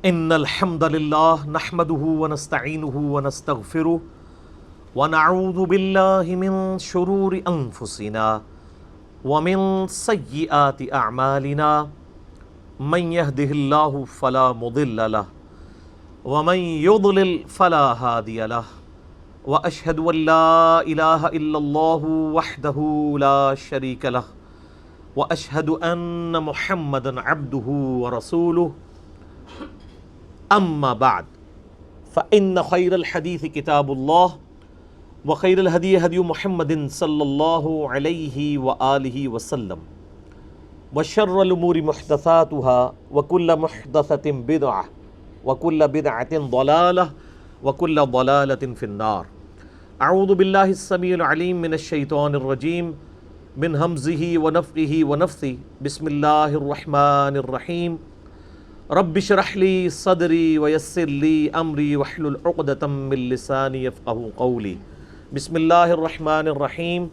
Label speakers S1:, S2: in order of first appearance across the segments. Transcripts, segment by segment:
S1: ان الحمد للہ نحمده ونستعینه ونستغفره ونعوذ باللہ من شرور انفسنا ومن سیئات اعمالنا من يهده اللہ فلا مضل له ومن يضلل فلا هادی له واشهد ان لا الہ الا اللہ وحدہ لا شریک له واشهد ان محمدا عبدہ ورسولہ اما بعد فإن خیر الحدیث کتاب اللہ وخیر الہدی ہدی محمد صلی اللہ علیہ وآلہ وسلم وشر الامور محدثاتها وکل محدثۃ بدعہ وکل بدعۃ ضلالہ وکل ضلالۃ فی النار۔ اعوذ باللہ السمیع العلیم من الشیطان الرجیم من ہمزہ ونفخہ ونفثہ بسم اللہ الرحمن الرحیم۔ رب اشرح لی صدری ویسر لی امری واحلل عقدۃ من لسانی یفقہوا قولی۔ بسم اللہ الرحمن الرحیم۔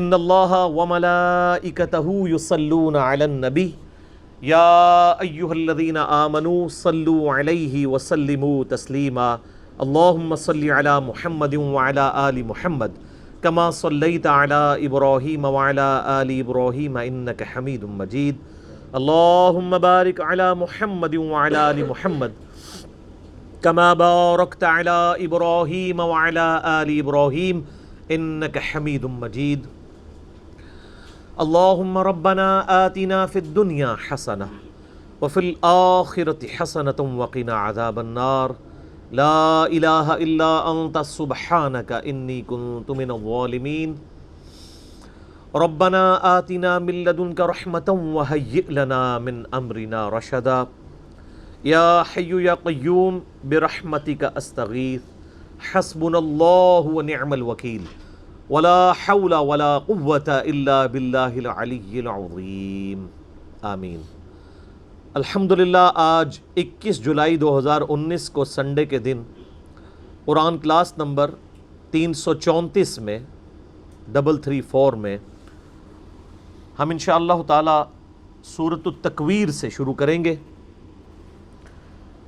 S1: ان اللہ وملائکتہ یصلون علی النبی یا ایہا الذین آمنوا صلوا علیہ وسلموا تسلیما۔ اللہم صل علی محمد وعلی آل محمد کما صلیت علی ابراہیم وعلی آل ابراہیم انک حمید مجید۔ اللہم بارک علی محمد وعلی آل محمد کما بارکت علی ابراہیم وعلی آل ابراہیم انک حمید مجید۔ اللہم ربنا آتنا فی الدنیا حسنہ وفی الآخرۃ حسنۃ وقنا عذاب النار۔ لا الہ الا انت سبحانک انی کنت من الظالمین۔ ربنا آتنا من لدنک رحمۃ وہیئ لنا من امرنا رشدا۔ یا حی یا قیوم برحمتک استغیث حسبنا اللہ ونعم الوکیل ولا حول ولا قوة الا باللہ العلی العظیم آمین۔ الحمدللہ آج 21 جولائی 2019 کو سنڈے کے دن قرآن کلاس نمبر 334 میں 334 میں ہم انشاءاللہ تعالی سورۃ التکویر سے شروع کریں گے۔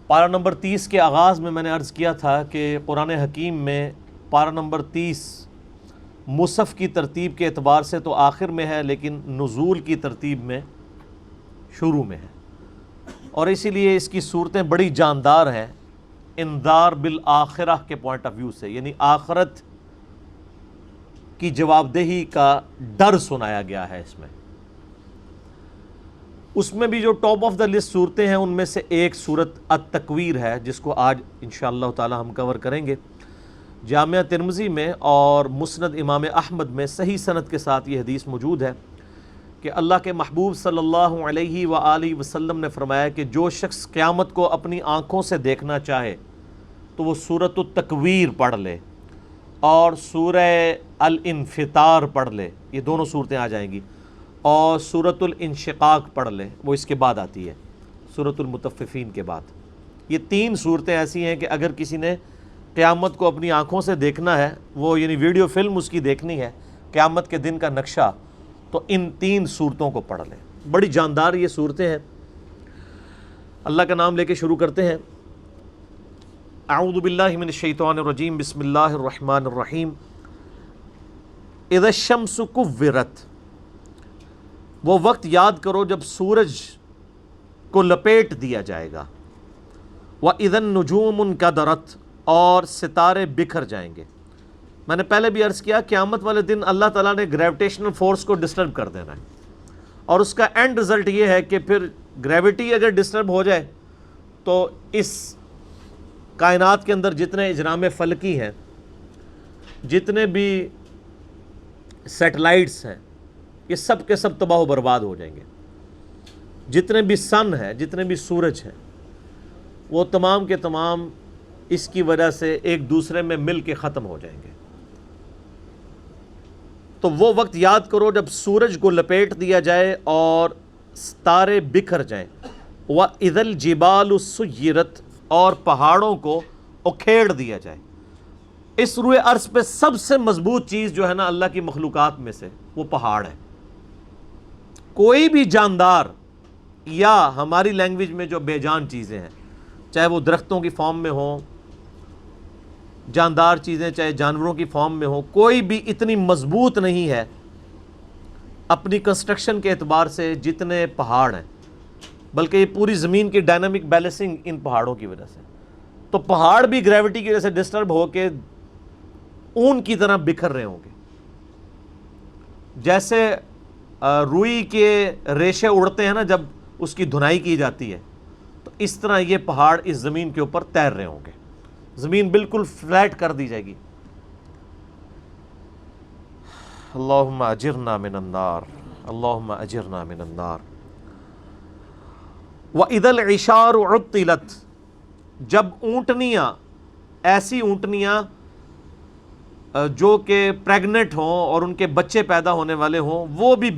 S1: پارہ نمبر 30 کے آغاز میں نے عرض کیا تھا کہ قرآن حکیم میں پارہ نمبر 30 مصحف کی ترتیب کے اعتبار سے تو آخر میں ہے، لیکن نزول کی ترتیب میں شروع میں ہے، اور اسی لیے اس کی صورتیں بڑی جاندار ہیں انذار بالآخرہ کے پوائنٹ آف ویو سے، یعنی آخرت کی جواب دہی کا ڈر سنایا گیا ہے اس میں۔ اس میں بھی جو ٹاپ آف دا لسٹ صورتیں ہیں ان میں سے ایک صورت التکویر ہے، جس کو آج انشاءاللہ تعالی ہم کور کریں گے۔ جامعہ ترمذی میں اور مسند امام احمد میں صحیح سند کے ساتھ یہ حدیث موجود ہے کہ اللہ کے محبوب صلی اللہ علیہ وآلہ وسلم نے فرمایا کہ جو شخص قیامت کو اپنی آنکھوں سے دیکھنا چاہے تو وہ سورۃ التکویر پڑھ لے اور سورہ الانفطار پڑھ لے، یہ دونوں صورتیں آ جائیں گی، اور سورۃ الانشقاق پڑھ لے، وہ اس کے بعد آتی ہے سورۃ المطففین کے بعد۔ یہ تین صورتیں ایسی ہیں کہ اگر کسی نے قیامت کو اپنی آنکھوں سے دیکھنا ہے، وہ یعنی ویڈیو فلم اس کی دیکھنی ہے قیامت کے دن کا نقشہ، تو ان تین صورتوں کو پڑھ لیں۔ بڑی جاندار یہ صورتیں ہیں۔ اللہ کا نام لے کے شروع کرتے ہیں۔ اعوذ باللہ من الشیطان الرجیم بسم اللہ الرحمن الرحیم۔ اذا الشمس کورت، وہ وقت یاد کرو جب سورج کو لپیٹ دیا جائے گا۔ وَإِذَا النُّجُومُ انْكَدَرَتْ، اور ستارے بکھر جائیں گے۔ میں نے پہلے بھی عرض کیا قیامت والے دن اللہ تعالیٰ نے گریویٹیشنل فورس کو ڈسٹرب کر دینا ہے، اور اس کا اینڈ رزلٹ یہ ہے کہ پھر گریوٹی اگر ڈسٹرب ہو جائے تو اس کائنات کے اندر جتنے اجرام فلکی ہیں، جتنے بھی سیٹلائٹس ہیں، یہ سب کے سب تباہ و برباد ہو جائیں گے۔ جتنے بھی سن ہیں، جتنے بھی سورج ہیں، وہ تمام کے تمام اس کی وجہ سے ایک دوسرے میں مل کے ختم ہو جائیں گے۔ تو وہ وقت یاد کرو جب سورج کو لپیٹ دیا جائے اور ستارے بکھر جائیں۔ وَإِذَا الْجِبَالُ سُيِّرَتْ، اور پہاڑوں کو اکھیڑ دیا جائے۔ اس روئے ارض پہ سب سے مضبوط چیز جو ہے نا اللہ کی مخلوقات میں سے، وہ پہاڑ ہے۔ کوئی بھی جاندار یا ہماری لینگویج میں جو بے جان چیزیں ہیں، چاہے وہ درختوں کی فارم میں ہوں، جاندار چیزیں چاہے جانوروں کی فارم میں ہوں، کوئی بھی اتنی مضبوط نہیں ہے اپنی کنسٹرکشن کے اعتبار سے جتنے پہاڑ ہیں، بلکہ یہ پوری زمین کی ڈائنامک بیلنسنگ ان پہاڑوں کی وجہ سے. تو پہاڑ بھی گریوٹی کی وجہ سے ڈسٹرب ہو کے اون کی طرح بکھر رہے ہوں گے. جیسے روئی کے ریشے اڑتے ہیں نا جب اس کی دھنائی کی جاتی ہے، تو اس طرح یہ پہاڑ اس زمین کے اوپر تیر رہے ہوں گے. زمین بالکل فلیٹ کر دی جائے گی. اللہم اجرنا من النار، اللہم اجرنا من النار. وَإِذَا الْعِشَارُ عُطِّلَتْ، جب اونٹنیاں، ایسی اونٹنیاں جو کہ پریگننٹ ہوں اور ان کے بچے پیدا ہونے والے ہوں، وہ بھی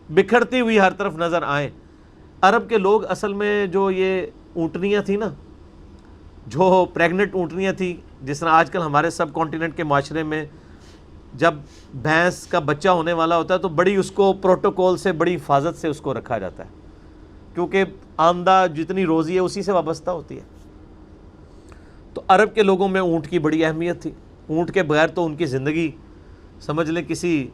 S1: بکھرتی ہوئی ہر طرف نظر آئیں. عرب کے لوگ اصل میں جو یہ اونٹنیاں تھیں نا، جو پریگننٹ اونٹنیاں تھیں، جس طرح آج کل ہمارے سب کانٹیننٹ کے معاشرے میں جب بھینس کا بچہ ہونے والا ہوتا ہے تو بڑی اس کو پروٹوکول سے، بڑی حفاظت سے اس کو رکھا جاتا ہے، کیونکہ آمدہ جتنی روزی ہے اسی سے وابستہ ہوتی ہے. تو عرب کے لوگوں میں اونٹ کی بڑی اہمیت تھی. اونٹ کے بغیر تو ان کی زندگی سمجھ لیں کسی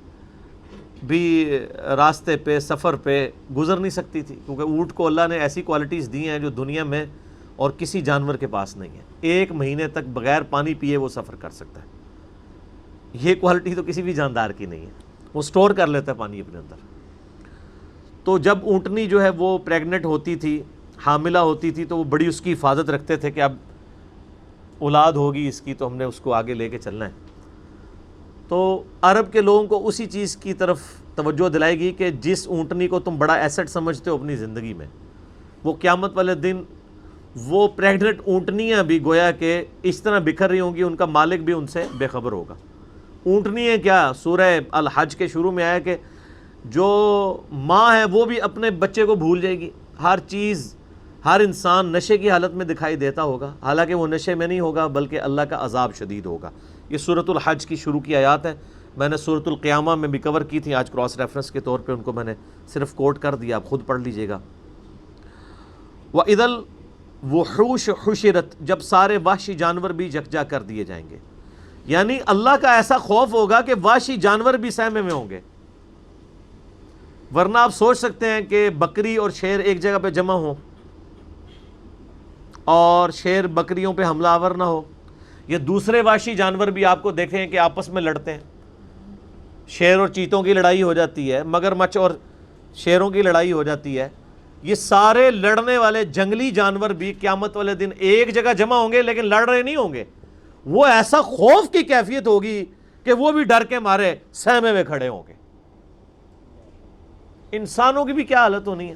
S1: بھی راستے پہ، سفر پہ گزر نہیں سکتی تھی، کیونکہ اونٹ کو اللہ نے ایسی کوالٹیز دی ہیں جو دنیا میں اور کسی جانور کے پاس نہیں ہے. 1 مہینے تک بغیر پانی پیے وہ سفر کر سکتا ہے. یہ کوالٹی تو کسی بھی جاندار کی نہیں ہے. وہ سٹور کر لیتا ہے پانی اپنے اندر. تو جب اونٹنی جو ہے وہ پریگننٹ ہوتی تھی، حاملہ ہوتی تھی، تو وہ بڑی اس کی حفاظت رکھتے تھے کہ اب اولاد ہوگی اس کی تو ہم نے اس کو آگے لے کے چلنا ہے. تو عرب کے لوگوں کو اسی چیز کی طرف توجہ دلائے گی کہ جس اونٹنی کو تم بڑا ایسٹ سمجھتے ہو اپنی زندگی میں، وہ قیامت والے دن وہ پریگننٹ اونٹنیاں بھی گویا کہ اس طرح بکھر رہی ہوں گی، ان کا مالک بھی ان سے بے خبر ہوگا. اونٹنی ہے کیا، سورہ الحج کے شروع میں آیا کہ جو ماں ہے وہ بھی اپنے بچے کو بھول جائے گی. ہر چیز، ہر انسان نشے کی حالت میں دکھائی دیتا ہوگا، حالانکہ وہ نشے میں نہیں ہوگا بلکہ اللہ کا عذاب شدید ہوگا. یہ سورۃ الحج کی شروع کی آیات ہے. میں نے سورۃ القیامہ میں بھی کور کی تھی، آج کراس ریفرنس کے طور پہ ان کو میں نے صرف کوٹ کر دیا، آپ خود پڑھ لیجئے گا. وَإِذَا الْوُحُوشُ حُشِرَتْ، جب سارے وحشی جانور بھی یکجا کر دیے جائیں گے. یعنی اللہ کا ایسا خوف ہوگا کہ وحشی جانور بھی سہمے میں ہوں گے. ورنہ آپ سوچ سکتے ہیں کہ بکری اور شیر ایک جگہ پہ جمع ہوں اور شیر بکریوں پہ حملہ آور نہ ہو، یہ دوسرے وحشی جانور بھی آپ کو دیکھیں کہ آپس میں لڑتے ہیں. شیر اور چیتوں کی لڑائی ہو جاتی ہے، مگرمچھ اور شیروں کی لڑائی ہو جاتی ہے. یہ سارے لڑنے والے جنگلی جانور بھی قیامت والے دن ایک جگہ جمع ہوں گے، لیکن لڑ رہے نہیں ہوں گے. وہ ایسا خوف کی کیفیت ہوگی کہ وہ بھی ڈر کے مارے سہمے میں کھڑے ہوں گے. انسانوں کی بھی کیا حالت ہونی ہے.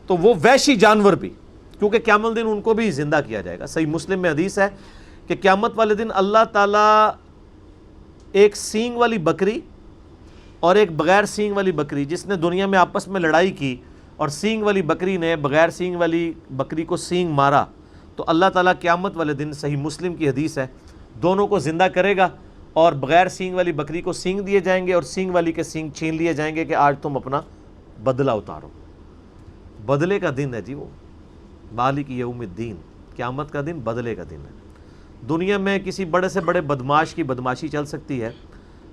S1: تو وہ وحشی جانور بھی، کیونکہ قیامت دن ان کو بھی زندہ کیا جائے گا. صحیح مسلم میں حدیث ہے کہ قیامت والے دن اللہ تعالیٰ ایک سینگ والی بکری اور ایک بغیر سینگ والی بکری، جس نے دنیا میں آپس میں لڑائی کی اور سینگ والی بکری نے بغیر سینگ والی بکری کو سینگ مارا، تو اللہ تعالیٰ قیامت والے دن، صحیح مسلم کی حدیث ہے، دونوں کو زندہ کرے گا اور بغیر سینگ والی بکری کو سینگ دیے جائیں گے اور سینگ والی کے سینگ چھین لیے جائیں گے کہ آج تم اپنا بدلہ اتارو. بدلے کا دن ہے جی، وہ مالک یوم الدین، قیامت کا دن بدلے کا دن ہے. دنیا میں کسی بڑے سے بڑے بدماش کی بدماشی چل سکتی ہے،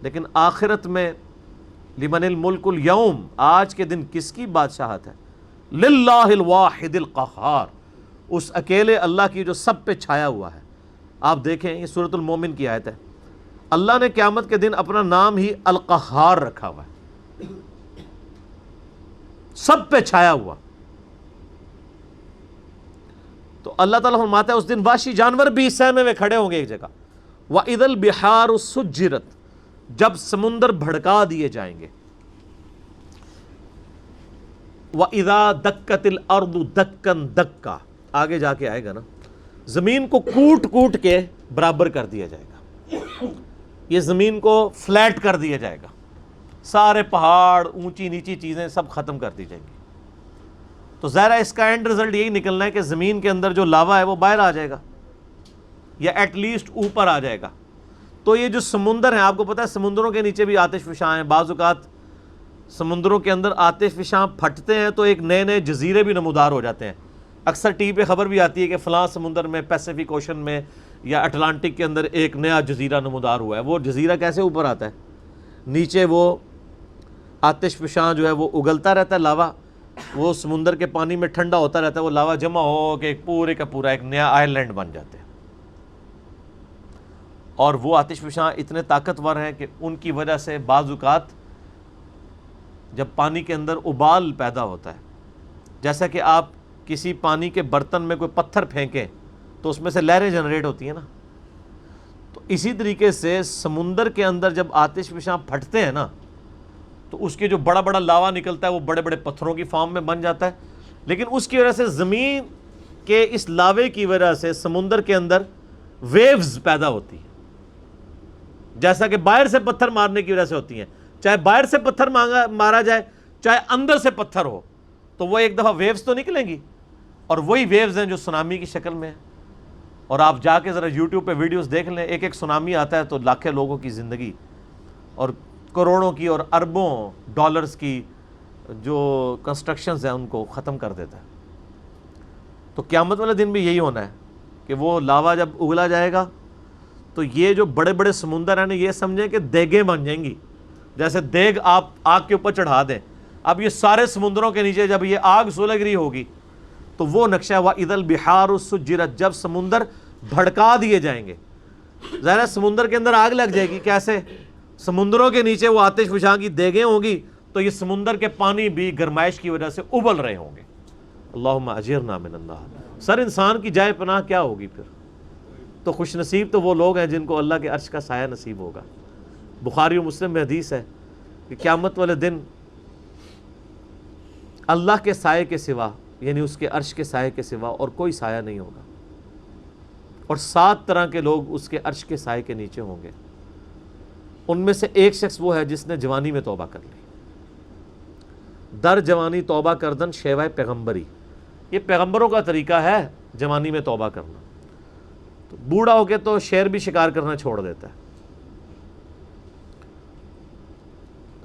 S1: لیکن آخرت میں لمن الملک اليوم، آج کے دن کس کی بادشاہت ہے؟ للہ الواحد القہار، اس اکیلے اللہ کی جو سب پہ چھایا ہوا ہے. آپ دیکھیں یہ سورۃ المومن کی آیت ہے. اللہ نے قیامت کے دن اپنا نام ہی القہار رکھا ہوا ہے، سب پہ چھایا ہوا. تو اللہ تعالیٰ فرماتا ہے اس دن وحشی جانور بھی سہمے میں کھڑے ہوں گے ایک جگہ. وَإِذَا الْبِحَارُ سُجِّرَتْ، جب سمندر بھڑکا دیے جائیں گے. وَإِذَا دَكَّتِ الْأَرْضُ دَكًّا دَكًّا، آگے جا کے آئے گا نا، زمین کو کوٹ کوٹ کے برابر کر دیا جائے گا. یہ زمین کو فلیٹ کر دیا جائے گا، سارے پہاڑ، اونچی نیچی چیزیں سب ختم کر دی جائیں گی. تو ظاہر ہے اس کا اینڈ رزلٹ یہی نکلنا ہے کہ زمین کے اندر جو لاوا ہے وہ باہر آ جائے گا، یا ایٹ لیسٹ اوپر آ جائے گا. تو یہ جو سمندر ہیں، آپ کو پتہ ہے سمندروں کے نیچے بھی آتش فشاں ہیں. بعض اوقات سمندروں کے اندر آتش فشاں پھٹتے ہیں تو ایک نئے نئے جزیرے بھی نمودار ہو جاتے ہیں. اکثر ٹی وی پہ خبر بھی آتی ہے کہ فلاں سمندر میں، پیسیفک اوشن میں یا اٹلانٹک کے اندر ایک نیا جزیرہ نمودار ہوا ہے۔ وہ جزیرہ کیسے اوپر آتا ہے؟ نیچے وہ آتش فشاں جو ہے وہ اگلتا رہتا ہے، لاوا، وہ سمندر کے پانی میں ٹھنڈا ہوتا رہتا ہے، وہ لاوا جمع ہو کے ایک پورے کا پورا ایک نیا آئر لینڈ بن جاتے ہیں۔ اور وہ آتش فشاں اتنے طاقتور ہیں کہ ان کی وجہ سے بعض اوقات جب پانی کے اندر ابال پیدا ہوتا ہے، جیسا کہ آپ کسی پانی کے برتن میں کوئی پتھر پھینکیں تو اس میں سے لہریں جنریٹ ہوتی ہیں نا، تو اسی طریقے سے سمندر کے اندر جب آتش فشاں پھٹتے ہیں نا تو اس کے جو بڑا بڑا لاوا نکلتا ہے وہ بڑے بڑے پتھروں کی فارم میں بن جاتا ہے، لیکن اس کی وجہ سے زمین کے اس لاوے کی وجہ سے سمندر کے اندر ویوز پیدا ہوتی ہیں، جیسا کہ باہر سے پتھر مارنے کی وجہ سے ہوتی ہیں۔ چاہے باہر سے پتھر مارا جائے چاہے اندر سے پتھر ہو، تو وہ ایک دفعہ ویوز تو نکلیں گی، اور وہی ویوز ہیں جو سونامی کی شکل میں ہیں۔ اور آپ جا کے ذرا یوٹیوب پہ ویڈیوز دیکھ لیں، ایک ایک سونامی آتا ہے تو لاکھوں لوگوں کی زندگی اور کروڑوں کی اور اربوں ڈالرز کی جو کنسٹرکشنز ہیں ان کو ختم کر دیتا ہے۔ تو قیامت والے دن بھی یہی ہونا ہے کہ وہ لاوا جب اگلا جائے گا تو یہ جو بڑے بڑے سمندر ہیں نا، یہ سمجھیں کہ دیگیں بن جائیں گی، جیسے دیگ آپ آگ کے اوپر چڑھا دیں۔ اب یہ سارے سمندروں کے نیچے جب یہ آگ سلگ رہی ہوگی تو وہ نقشہ وَإِذَا الْبِحَارُ سُجِّرَتْ، جب سمندر بھڑکا دیے جائیں گے، ظاہر سمندر کے اندر آگ لگ جائے گی، کیسے؟ سمندروں کے نیچے وہ آتش فشاں کی دیگیں ہوں گی تو یہ سمندر کے پانی بھی گرمائش کی وجہ سے ابل رہے ہوں گے۔ اللہم اجرنا من النار۔ سر انسان کی جائے پناہ کیا ہوگی پھر؟ تو خوش نصیب تو وہ لوگ ہیں جن کو اللہ کے عرش کا سایہ نصیب ہوگا۔ بخاری و مسلم میں حدیث ہے کہ قیامت والے دن اللہ کے سائے کے سوا، یعنی اس کے عرش کے سائے کے سوا اور کوئی سایہ نہیں ہوگا، اور 7 طرح کے لوگ اس کے عرش کے سائے کے نیچے ہوں گے۔ ان میں سے ایک شخص وہ ہے جس نے جوانی میں توبہ کر لی۔ در جوانی توبہ کردن شیوہ پیغمبری، یہ پیغمبروں کا طریقہ ہے جوانی میں توبہ کرنا۔ تو بوڑھا ہو کے تو شیر بھی شکار کرنا چھوڑ دیتا ہے۔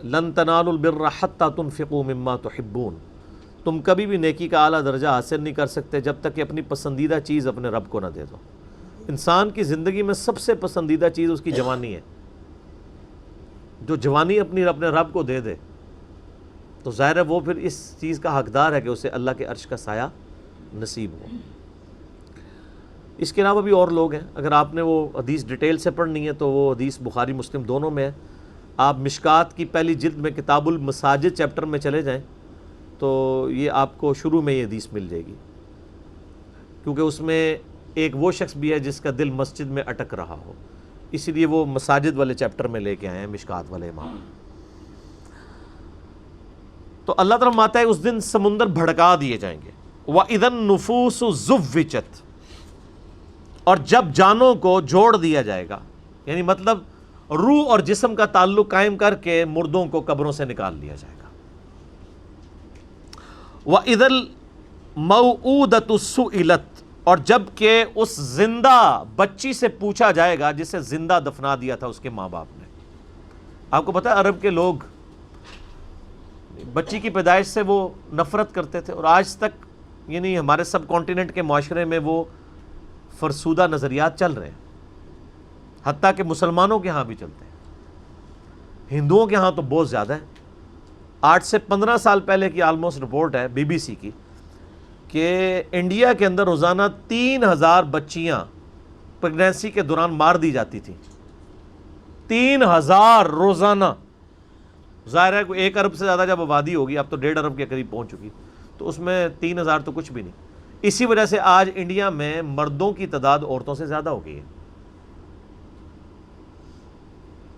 S1: لن تنالوا البر حتى تنفقوا مما تحبون، تم کبھی بھی نیکی کا اعلیٰ درجہ حاصل نہیں کر سکتے جب تک کہ اپنی پسندیدہ چیز اپنے رب کو نہ دے دو۔ انسان کی زندگی میں سب سے پسندیدہ چیز اس کی جوانی ہے۔ جو جوانی اپنے رب کو دے دے تو ظاہر ہے وہ پھر اس چیز کا حقدار ہے کہ اسے اللہ کے عرش کا سایہ نصیب ہو۔ اس کے علاوہ بھی اور لوگ ہیں، اگر آپ نے وہ حدیث ڈیٹیل سے پڑھنی ہے تو وہ حدیث بخاری مسلم دونوں میں ہے۔ آپ مشکات کی پہلی جلد میں کتاب المساجد چیپٹر میں چلے جائیں تو یہ آپ کو شروع میں یہ حدیث مل جائے گی، کیونکہ اس میں ایک وہ شخص بھی ہے جس کا دل مسجد میں اٹک رہا ہو، اسی لیے وہ مساجد والے چیپٹر میں لے کے آئے ہیں مشکات والے امام۔ تو اللہ تعالیٰ فرماتا ہے اس دن سمندر بھڑکا دیے جائیں گے۔ وَإِذَا النُّفُوسُ زُوِّجَتْ، اور جب جانوں کو جوڑ دیا جائے گا، یعنی مطلب روح اور جسم کا تعلق قائم کر کے مردوں کو قبروں سے نکال لیا جائے گا۔ وَإِذَا الْمَوْعُودَةُ سُئِلَتْ، اور جب کہ اس زندہ بچی سے پوچھا جائے گا جسے زندہ دفنا دیا تھا اس کے ماں باپ نے۔ آپ کو پتہ ہے عرب کے لوگ بچی کی پیدائش سے وہ نفرت کرتے تھے، اور آج تک یعنی ہمارے سب کانٹیننٹ کے معاشرے میں وہ فرسودہ نظریات چل رہے ہیں، حتیٰ کہ مسلمانوں کے ہاں بھی چلتے ہیں، ہندوؤں کے ہاں تو بہت زیادہ ہے۔ 8 سے 15 سال پہلے کی آلموسٹ رپورٹ ہے BBC کی کہ انڈیا کے اندر روزانہ 3000 بچیاں پریگنینسی کے دوران مار دی جاتی تھیں۔ 3000 روزانہ۔ ظاہر ہے 1 ارب سے زیادہ جب آبادی ہوگی، اب تو 1.5 ارب کے قریب پہنچ چکی، تو اس میں 3000 تو کچھ بھی نہیں۔ اسی وجہ سے آج انڈیا میں مردوں کی تعداد عورتوں سے زیادہ ہو گئی ہے۔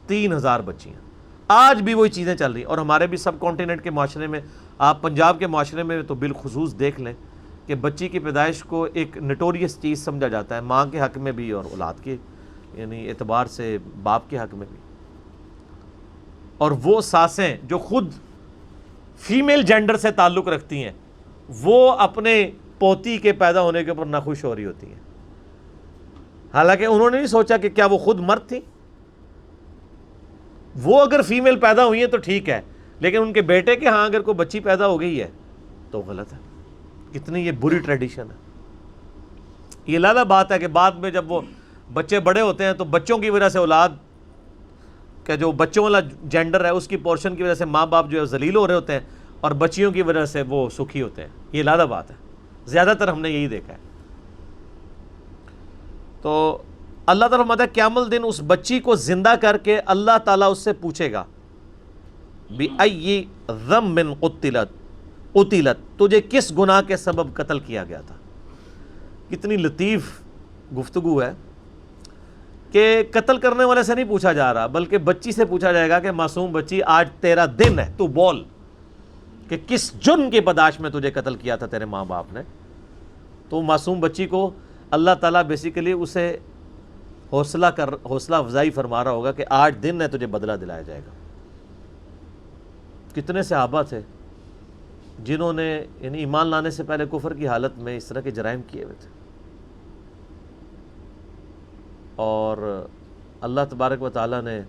S1: 3000 بچیاں، آج بھی وہی چیزیں چل رہی ہیں۔ اور ہمارے بھی سب کانٹیننٹ کے معاشرے میں، آپ پنجاب کے معاشرے میں تو بالخصوص دیکھ لیں کہ بچی کی پیدائش کو ایک نٹوریس چیز سمجھا جاتا ہے، ماں کے حق میں بھی اور اولاد کے یعنی اعتبار سے باپ کے حق میں بھی۔ اور وہ ساسیں جو خود فیمیل جینڈر سے تعلق رکھتی ہیں، وہ اپنے پوتی کے پیدا ہونے کے اوپر ناخوش ہو رہی ہوتی ہیں، حالانکہ انہوں نے نہیں سوچا کہ کیا وہ خود مرد تھی۔ وہ اگر فیمیل پیدا ہوئی ہیں تو ٹھیک ہے، لیکن ان کے بیٹے کے ہاں اگر کوئی بچی پیدا ہو گئی ہے تو غلط ہے۔ کتنی یہ بری ٹریڈیشن ہے. یہ علیحدہ بات ہے کہ بعد میں جب وہ بچے بڑے ہوتے ہیں تو بچوں کی وجہ سے اولاد کہ جو بچوں والا جینڈر ہے اس کی پورشن کی وجہ سے ماں باپ جو ہے ذلیل ہو رہے ہوتے ہیں اور بچیوں کی وجہ سے وہ سکھی ہوتے ہیں. یہ علیحدہ بات ہے, زیادہ تر ہم نے یہی دیکھا ہے. تو اللہ تعالیٰ فرماتا ہے قیامت دن اس بچی کو زندہ کر کے اللہ تعالیٰ اس سے پوچھے گا بِأَيِّ ذَنبٍ قُتِلَتْ, تجھے کس گناہ کے سبب قتل کیا گیا تھا. کتنی لطیف گفتگو ہے کہ قتل کرنے والے سے نہیں پوچھا جا رہا بلکہ بچی سے پوچھا جائے گا کہ معصوم بچی آج تیرا دن ہے, تو بول کہ کس جرم کی پاداش میں تجھے قتل کیا تھا تیرے ماں باپ نے. تو معصوم بچی کو اللہ تعالیٰ بیسیکلی اسے حوصلہ افزائی فرما رہا ہوگا کہ آج دن ہے, تجھے بدلہ دلایا جائے گا. کتنے صحابہ تھے جنہوں نے یعنی ایمان لانے سے پہلے کفر کی حالت میں اس طرح کے جرائم کیے ہوئے تھے, اور اللہ تبارک و تعالیٰ نے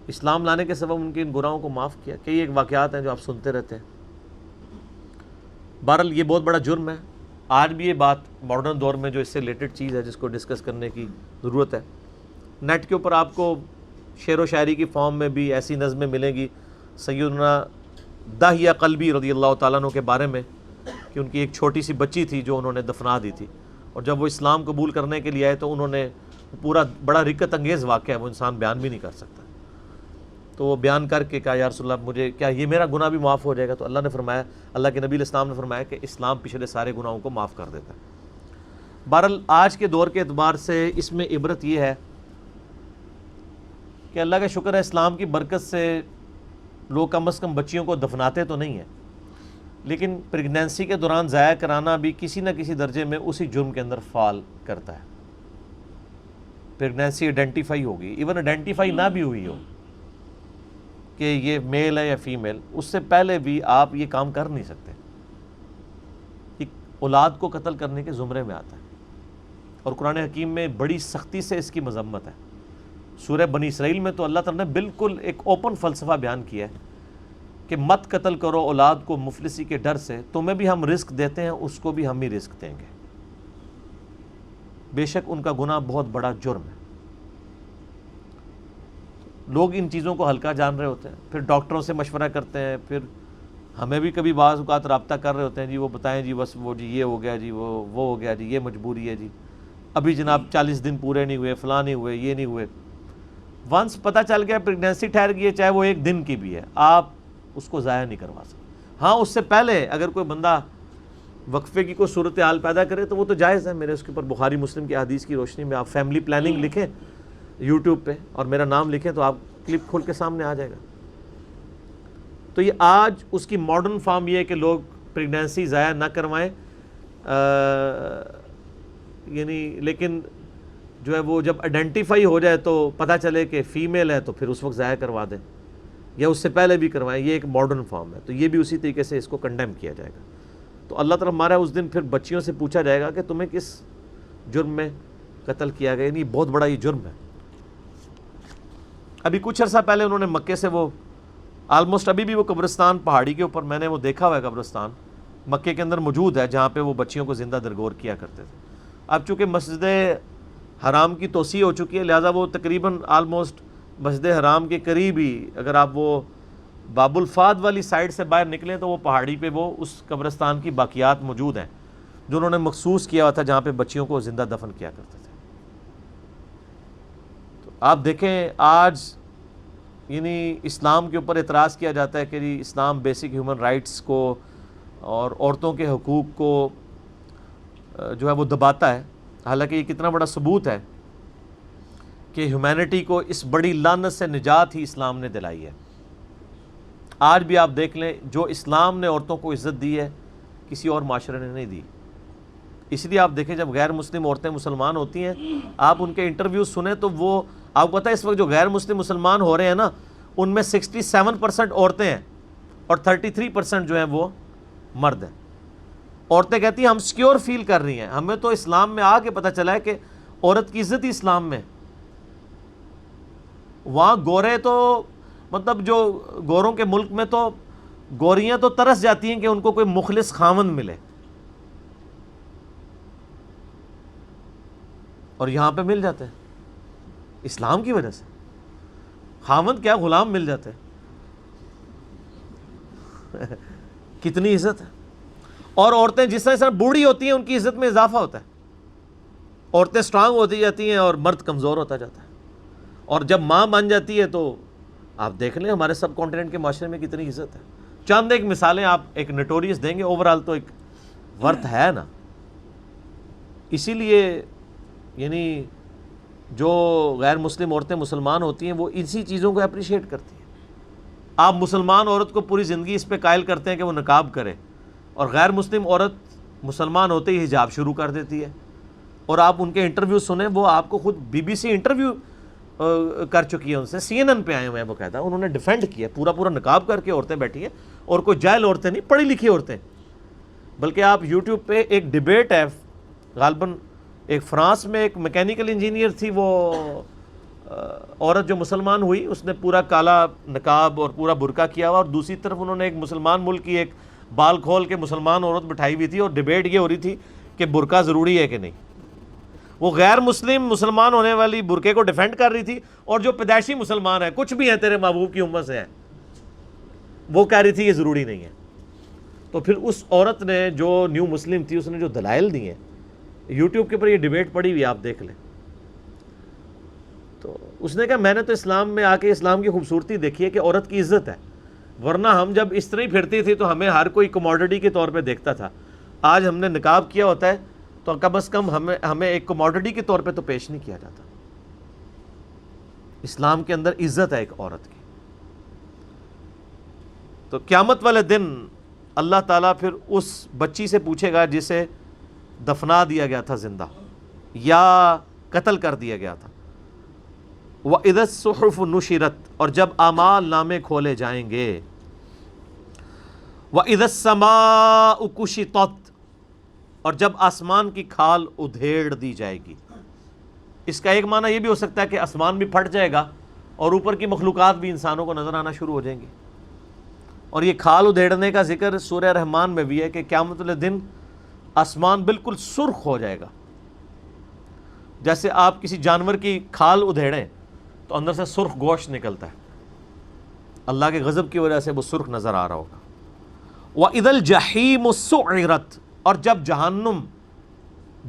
S1: اسلام لانے کے سبب ان کے ان گناہوں کو معاف کیا. کئی ایک واقعات ہیں جو آپ سنتے رہتے ہیں. بہرحال یہ بہت بڑا جرم ہے. آج بھی یہ بات ماڈرن دور میں جو اس سے ریلیٹڈ چیز ہے جس کو ڈسکس کرنے کی ضرورت ہے. نیٹ کے اوپر آپ کو شعر و شاعری کی فارم میں بھی ایسی نظمیں ملیں گی سیدنا داہیہ قلبی رضی اللہ تعالیٰ عنہ کے بارے میں کہ ان کی ایک چھوٹی سی بچی تھی جو انہوں نے دفنا دی تھی, اور جب وہ اسلام قبول کرنے کے لیے آئے تو انہوں نے پورا بڑا رکت انگیز واقعہ ہے, وہ انسان بیان بھی نہیں کر سکتا. تو وہ بیان کر کے کہا یا رسول اللہ مجھے کیا یہ میرا گناہ بھی معاف ہو جائے گا؟ تو اللہ نے فرمایا, اللہ کے نبی علیہ السلام نے فرمایا کہ اسلام پچھلے سارے گناہوں کو معاف کر دیتا ہے. بہرحال آج کے دور کے اعتبار سے اس میں عبرت یہ ہے کہ اللہ کا شکر ہے اسلام کی برکت سے لوگ کم از کم بچیوں کو دفناتے تو نہیں ہیں, لیکن پریگنینسی کے دوران ضائع کرانا بھی کسی نہ کسی درجے میں اسی جرم کے اندر فال کرتا ہے. پریگنینسی آئیڈینٹیفائی ہوگی, ایون آئیڈینٹیفائی نہ بھی ہوئی ہو کہ یہ میل ہے یا فیمیل, اس سے پہلے بھی آپ یہ کام کر نہیں سکتے. ایک اولاد کو قتل کرنے کے زمرے میں آتا ہے, اور قرآن حکیم میں بڑی سختی سے اس کی مذمت ہے. سورہ بنی اسرائیل میں تو اللہ تعالیٰ نے بالکل ایک اوپن فلسفہ بیان کیا ہے کہ مت قتل کرو اولاد کو مفلسی کے ڈر سے, تمہیں بھی ہم رزق دیتے ہیں اس کو بھی ہم ہی رزق دیں گے. بے شک ان کا گناہ بہت بڑا جرم ہے. لوگ ان چیزوں کو ہلکا جان رہے ہوتے ہیں, پھر ڈاکٹروں سے مشورہ کرتے ہیں, پھر ہمیں بھی کبھی بعض اوقات رابطہ کر رہے ہوتے ہیں, جی وہ بتائیں جی بس وہ جی یہ ہو گیا جی وہ ہو گیا جی یہ مجبوری ہے جی ابھی جناب 40 دن پورے نہیں ہوئے, فلاں نہیں ہوئے, یہ نہیں ہوئے. ونس پتہ چل گیا پریگنینسی ٹھہر گئی ہے, چاہے وہ ایک دن کی بھی ہے, آپ اس کو ضائع نہیں کروا سکتے. ہاں اس سے پہلے اگر کوئی بندہ وقفے کی کوئی صورتحال پیدا کرے تو وہ تو جائز ہے. میرے اس کے اوپر بخاری مسلم کی حدیث کی روشنی میں آپ فیملی پلاننگ لکھیں یوٹیوب پہ اور میرا نام لکھیں تو آپ کلپ کھول کے سامنے آ جائے گا. تو یہ آج اس کی ماڈرن فارم یہ ہے کہ لوگ پریگنینسی ضائع نہ کروائیں, یعنی لیکن جو ہے وہ جب آئیڈینٹیفائی ہو جائے تو پتہ چلے کہ فیمیل ہے تو پھر اس وقت ضائع کروا دیں, یا اس سے پہلے بھی کروائیں. یہ ایک ماڈرن فارم ہے, تو یہ بھی اسی طریقے سے اس کو کنڈیم کیا جائے گا. تو اللہ تعالیٰ ہمارا اس دن پھر بچیوں سے پوچھا جائے گا کہ تمہیں کس جرم میں قتل کیا گیا. یعنی بہت بڑا یہ جرم ہے. ابھی کچھ عرصہ پہلے انہوں نے مکے سے وہ آلموسٹ ابھی بھی وہ قبرستان پہاڑی کے اوپر میں نے وہ دیکھا ہوا ہے, قبرستان مکے کے اندر موجود ہے جہاں پہ وہ بچیوں کو زندہ درگور کیا کرتے تھے. اب چونکہ مسجد حرام کی توسیع ہو چکی ہے لہٰذا وہ تقریباً آلموسٹ مسجد حرام کے قریب ہی, اگر آپ وہ باب الفاد والی سائڈ سے باہر نکلیں تو وہ پہاڑی پہ وہ اس قبرستان کی باقیات موجود ہیں جو انہوں نے مخصوص کیا ہوا تھا جہاں پہ بچیوں کو زندہ دفن کیا کرتے تھے. تو آپ دیکھیں آج یعنی اسلام کے اوپر اعتراض کیا جاتا ہے کہ جی اسلام بیسک ہیومن رائٹس کو اور عورتوں کے حقوق کو جو ہے وہ دباتا ہے. حالانکہ یہ کتنا بڑا ثبوت ہے کہ ہیومینٹی کو اس بڑی لعنت سے نجات ہی اسلام نے دلائی ہے. آج بھی آپ دیکھ لیں جو اسلام نے عورتوں کو عزت دی ہے کسی اور معاشرے نے نہیں دی. اس لیے آپ دیکھیں جب غیر مسلم عورتیں مسلمان ہوتی ہیں آپ ان کے انٹرویو سنیں تو وہ آپ کو پتہ ہے اس وقت جو غیر مسلم مسلمان ہو رہے ہیں نا ان میں 67% عورتیں ہیں اور 33% جو ہیں وہ مرد ہیں. عورتیں کہتی ہیں ہم سیکیور فیل کر رہی ہیں, ہمیں تو اسلام میں آ کے پتہ چلا ہے کہ عورت کی عزت ہی اسلام میں. وہاں گورے تو مطلب جو گوروں کے ملک میں تو گوریاں تو ترس جاتی ہیں کہ ان کو کوئی مخلص خاوند ملے، اور یہاں پہ مل جاتے ہیں اسلام کی وجہ سے، خاوند کیا غلام مل جاتے ہیں کتنی عزت ہے۔ اور عورتیں جس طرح بوڑھی ہوتی ہیں ان کی عزت میں اضافہ ہوتا ہے، عورتیں سٹرانگ ہوتی جاتی ہیں اور مرد کمزور ہوتا جاتا ہے، اور جب ماں بن جاتی ہے تو آپ دیکھ لیں ہمارے سب کانٹیننٹ کے معاشرے میں کتنی عزت ہے۔ چند ایک مثالیں آپ ایک نوٹوریس دیں گے، اوورال تو ایک ورتھ ہے نا۔ اسی لیے یعنی جو غیر مسلم عورتیں مسلمان ہوتی ہیں وہ اسی چیزوں کو اپریشیٹ کرتی ہیں۔ آپ مسلمان عورت کو پوری زندگی اس پہ قائل کرتے ہیں کہ وہ نقاب کرے، اور غیر مسلم عورت مسلمان ہوتے ہی حجاب شروع کر دیتی ہے، اور آپ ان کے انٹرویو سنیں، وہ آپ کو خود بی بی سی انٹرویو کر چکی ہے ان سے، سی این این پہ آئے ہوئے ہیں باقاعدہ، انہوں نے ڈیفینڈ کیا پورا نقاب کر کے عورتیں بیٹھی ہیں، اور کوئی جاہل عورتیں نہیں، پڑھی لکھی عورتیں۔ بلکہ آپ یوٹیوب پہ ایک ڈیبیٹ ہے، غالباً ایک فرانس میں ایک میکینیکل انجینئر تھی، وہ عورت جو مسلمان ہوئی اس نے پورا کالا نقاب اور پورا برقع کیا ہوا، اور دوسری طرف انہوں نے ایک مسلمان ملک کی ایک بال کھول کے مسلمان عورت بٹھائی ہوئی تھی، اور ڈیبیٹ یہ ہو رہی تھی کہ برقع ضروری ہے کہ نہیں۔ وہ غیر مسلم مسلمان ہونے والی برقعے کو ڈیفینڈ کر رہی تھی، اور جو پیدائشی مسلمان ہے کچھ بھی ہے تیرے محبوب کی امت سے ہے، وہ کہہ رہی تھی یہ ضروری نہیں ہے۔ تو پھر اس عورت نے جو نیو مسلم تھی اس نے جو دلائل دی ہیں، یوٹیوب کے اوپر یہ ڈیبیٹ پڑی ہوئی آپ دیکھ لیں، تو اس نے کہا میں نے تو اسلام میں آ کے اسلام کی خوبصورتی دیکھی ہے کہ عورت کی عزت ہے، ورنہ ہم جب اس طرح ہی پھرتی تھی تو ہمیں ہر کوئی کموڈٹی کے طور پہ دیکھتا تھا، آج ہم نے نقاب کیا ہوتا ہے تو کم از کم ہمیں ایک کموڈٹی کے طور پہ تو پیش نہیں کیا جاتا۔ اسلام کے اندر عزت ہے ایک عورت کی۔ تو قیامت والے دن اللہ تعالیٰ پھر اس بچی سے پوچھے گا جسے دفنا دیا گیا تھا زندہ یا قتل کر دیا گیا تھا، وَإِذَا الصُّحُفُ نُشِرَتْ، اور جب اعمال نامے کھولے جائیں گے، وَإِذَا السَّمَاءُ كُشِطَتْ، اور جب آسمان کی کھال ادھیڑ دی جائے گی۔ اس کا ایک معنی یہ بھی ہو سکتا ہے کہ آسمان بھی پھٹ جائے گا اور اوپر کی مخلوقات بھی انسانوں کو نظر آنا شروع ہو جائیں گی۔ اور یہ کھال ادھیڑنے کا ذکر سورہ رحمان میں بھی ہے کہ قیامت والے دن آسمان بالکل سرخ ہو جائے گا، جیسے آپ کسی جانور کی کھال ادھیڑیں تو اندر سے سرخ گوشت نکلتا ہے، اللہ کے غضب کی وجہ سے وہ سرخ نظر آ رہا ہوگا۔ وَإِذَا الْجَحِيمُ سُعِّرَتْ، اور جب جہنم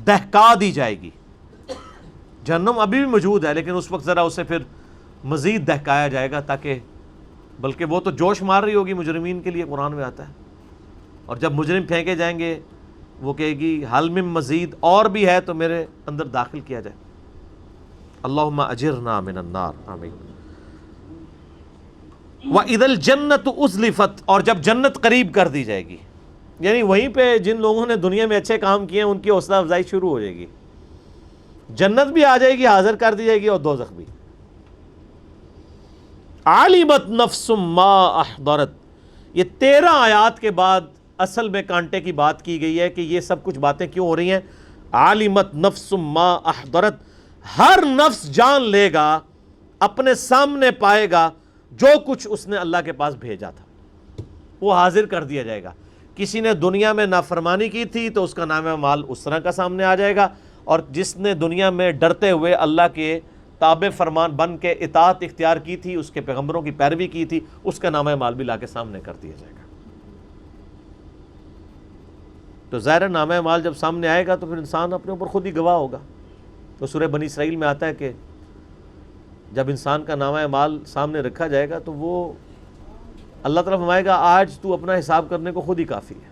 S1: دہکا دی جائے گی۔ جہنم ابھی بھی موجود ہے لیکن اس وقت ذرا اسے پھر مزید دہکایا جائے گا، تاکہ بلکہ وہ تو جوش مار رہی ہوگی مجرمین کے لیے، قرآن میں آتا ہے، اور جب مجرم پھینکے جائیں گے وہ کہے گی حل من مزید، اور بھی ہے تو میرے اندر داخل کیا جائے۔ اللہم اجرنا من النار، آمین۔ وَإِذَا الْجَنَّةُ أُزْلِفَتْ، اور جب جنت قریب کر دی جائے گی، یعنی وہیں پہ جن لوگوں نے دنیا میں اچھے کام کیے ہیں ان کی حوصلہ افزائی شروع ہو جائے گی، جنت بھی آ جائے گی، حاضر کر دی جائے گی، اور دوزخ بھی۔ عَلِمَتْ نَفْسٌ مَّا أَحْضَرَتْ، یہ 13 آیات کے بعد اصل میں کانٹے کی بات کی گئی ہے کہ یہ سب کچھ باتیں کیوں ہو رہی ہیں۔ عَلِمَتْ نَفْسٌ مَّا أَحْضَرَتْ، ہر نفس جان لے گا، اپنے سامنے پائے گا جو کچھ اس نے اللہ کے پاس بھیجا تھا، وہ حاضر کر دیا جائے گا۔ کسی نے دنیا میں نافرمانی کی تھی تو اس کا نام اعمال اس طرح کا سامنے آ جائے گا، اور جس نے دنیا میں ڈرتے ہوئے اللہ کے تابع فرمان بن کے اطاعت اختیار کی تھی، اس کے پیغمبروں کی پیروی کی تھی، اس کا نام اعمال بھی لا کے سامنے کر دیا جائے گا۔ تو ظاہر نام اعمال جب سامنے آئے گا تو پھر انسان اپنے اوپر خود ہی گواہ ہوگا۔ تو سورہ بنی اسرائیل میں آتا ہے کہ جب انسان کا نام اعمال سامنے رکھا جائے گا تو وہ اللہ تعالیٰ فرمائے گا آج تو اپنا حساب کرنے کو خود ہی کافی ہے،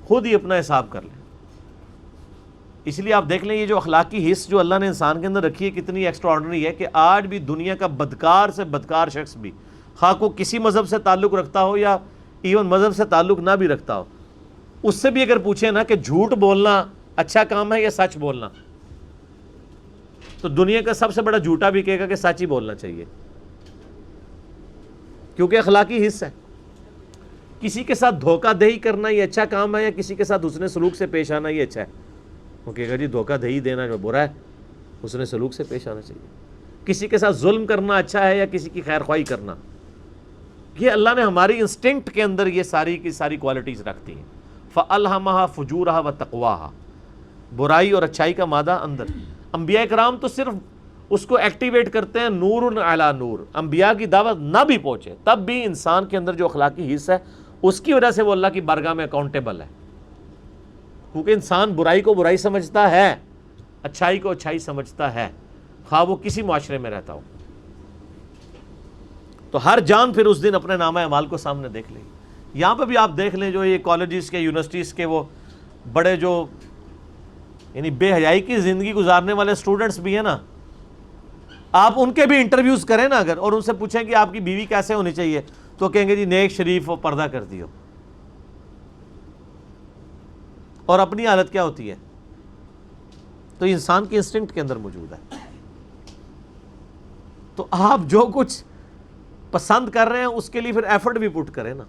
S1: خود ہی اپنا حساب کر لیں۔ اس لیے آپ دیکھ لیں یہ جو اخلاقی حص جو اللہ نے انسان کے اندر رکھی ہے کتنی ایکسٹرا آرڈنری ہے، کہ آج بھی دنیا کا بدکار سے بدکار شخص بھی، خواہ کو کسی مذہب سے تعلق رکھتا ہو یا ایون مذہب سے تعلق نہ بھی رکھتا ہو، اس سے بھی اگر پوچھیں نا کہ جھوٹ بولنا اچھا کام ہے یا سچ بولنا، تو دنیا کا سب سے بڑا جھوٹا بھی کہے گا کہ سچ ہی بولنا چاہیے، کیونکہ اخلاقی حص ہے۔ کسی کے ساتھ دھوکہ دہی کرنا یہ اچھا کام ہے یا کسی کے ساتھ حسن سلوک سے پیش آنا یہ اچھا ہے؟ وہ کہے گا جی دھوکہ دہی دینا جو برا ہے، حسن سلوک سے پیش آنا چاہیے۔ کسی کے ساتھ ظلم کرنا اچھا ہے یا کسی کی خیر خواہی کرنا؟ یہ اللہ نے ہماری انسٹنکٹ کے اندر یہ ساری کی ساری کوالٹیز رکھتی ہیں. فَأَلْهَمَهَا فُجُورَهَا وَتَقْوَاهَا، برائی اور اچھائی کا مادہ اندر. انبیاء کرام تو صرف اس کو ایکٹیویٹ کرتے ہیں نور علی نور. انبیاء کی دعوت نہ بھی پہنچے تب بھی انسان کے اندر جو اخلاقی حص ہے اس کی وجہ سے وہ اللہ کی بارگاہ میں اکاؤنٹیبل ہے، کیونکہ انسان برائی کو برائی سمجھتا ہے، اچھائی کو اچھائی سمجھتا ہے، خواہ وہ کسی معاشرے میں رہتا ہو. تو ہر جان پھر اس دن اپنے نامہ اعمال کو سامنے دیکھ لے گی. یہاں پہ بھی آپ دیکھ لیں جو یہ کالجز کے یونیورسٹیز کے وہ بڑے جو یعنی بے حیائی کی زندگی گزارنے والے اسٹوڈنٹس بھی ہیں نا، آپ ان کے بھی انٹرویوز کریں نا اگر، اور ان سے پوچھیں کہ آپ کی بیوی کیسے ہونی چاہیے، تو کہیں گے جی نیک شریف و پردہ کر دیو. اور اپنی حالت کیا ہوتی ہے؟ تو انسان کی انسٹنکٹ کے اندر موجود ہے. تو آپ جو کچھ پسند کر رہے ہیں اس کے لیے پھر ایفرٹ بھی پٹ کریں نا.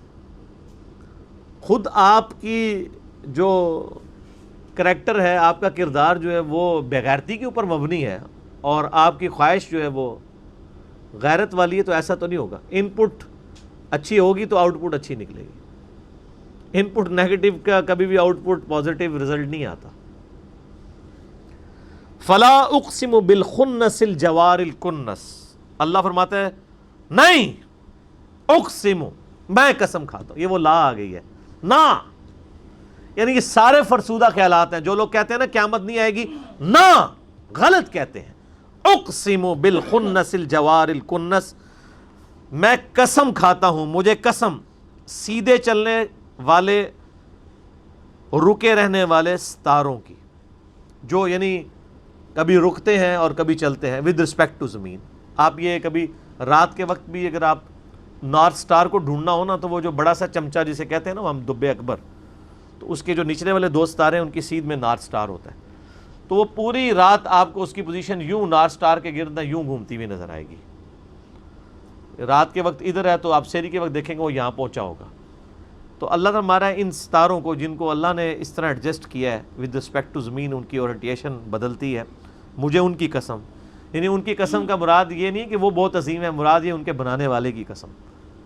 S1: خود آپ کی جو کریکٹر ہے، آپ کا کردار جو ہے وہ بےغیرتی کے اوپر مبنی ہے اور آپ کی خواہش جو ہے وہ غیرت والی ہے، تو ایسا تو نہیں ہوگا. ان پٹ اچھی ہوگی تو آؤٹ پٹ اچھی نکلے گی. ان پٹ نیگیٹو کا کبھی بھی آؤٹ پٹ پازیٹیو رزلٹ نہیں آتا. فلا اقسم بالخنس الجوار الکنس، اللہ فرماتا ہے نہیں اقسم، میں قسم کھاتا ہوں. یہ وہ لا آ گئی ہے نا، یعنی یہ سارے فرسودہ خیالات ہیں. جو لوگ کہتے ہیں نا قیامت نہیں آئے گی، نا، غلط کہتے ہیں. اقسم بالخنس الجوار الکنس، میں قسم کھاتا ہوں، مجھے قسم سیدھے چلنے والے رکے رہنے والے ستاروں کی، جو یعنی کبھی رکتے ہیں اور کبھی چلتے ہیں ود رسپیکٹ ٹو زمین. آپ یہ کبھی رات کے وقت بھی اگر آپ نارتھ سٹار کو ڈھونڈنا ہو نا، تو وہ جو بڑا سا چمچہ جسے کہتے ہیں نا ہم دب اکبر، تو اس کے جو نچلے والے دو ستارے ہیں ان کی سیدھ میں نارتھ سٹار ہوتا ہے. تو وہ پوری رات آپ کو اس کی پوزیشن یوں نارتھ سٹار کے گرد یوں گھومتی ہوئی نظر آئے گی. رات کے وقت ادھر ہے تو آپ سحری کے وقت دیکھیں گے وہ یہاں پہنچا ہوگا. تو اللہ تعالیٰ ہمارا ان ستاروں کو جن کو اللہ نے اس طرح ایڈجسٹ کیا ہے ود رسپیکٹ ٹو زمین، ان کی اورینٹیشن بدلتی ہے. مجھے ان کی قسم، یعنی ان کی قسم کا مراد یہ نہیں کہ وہ بہت عظیم ہے، مراد یہ ان کے بنانے والے کی قسم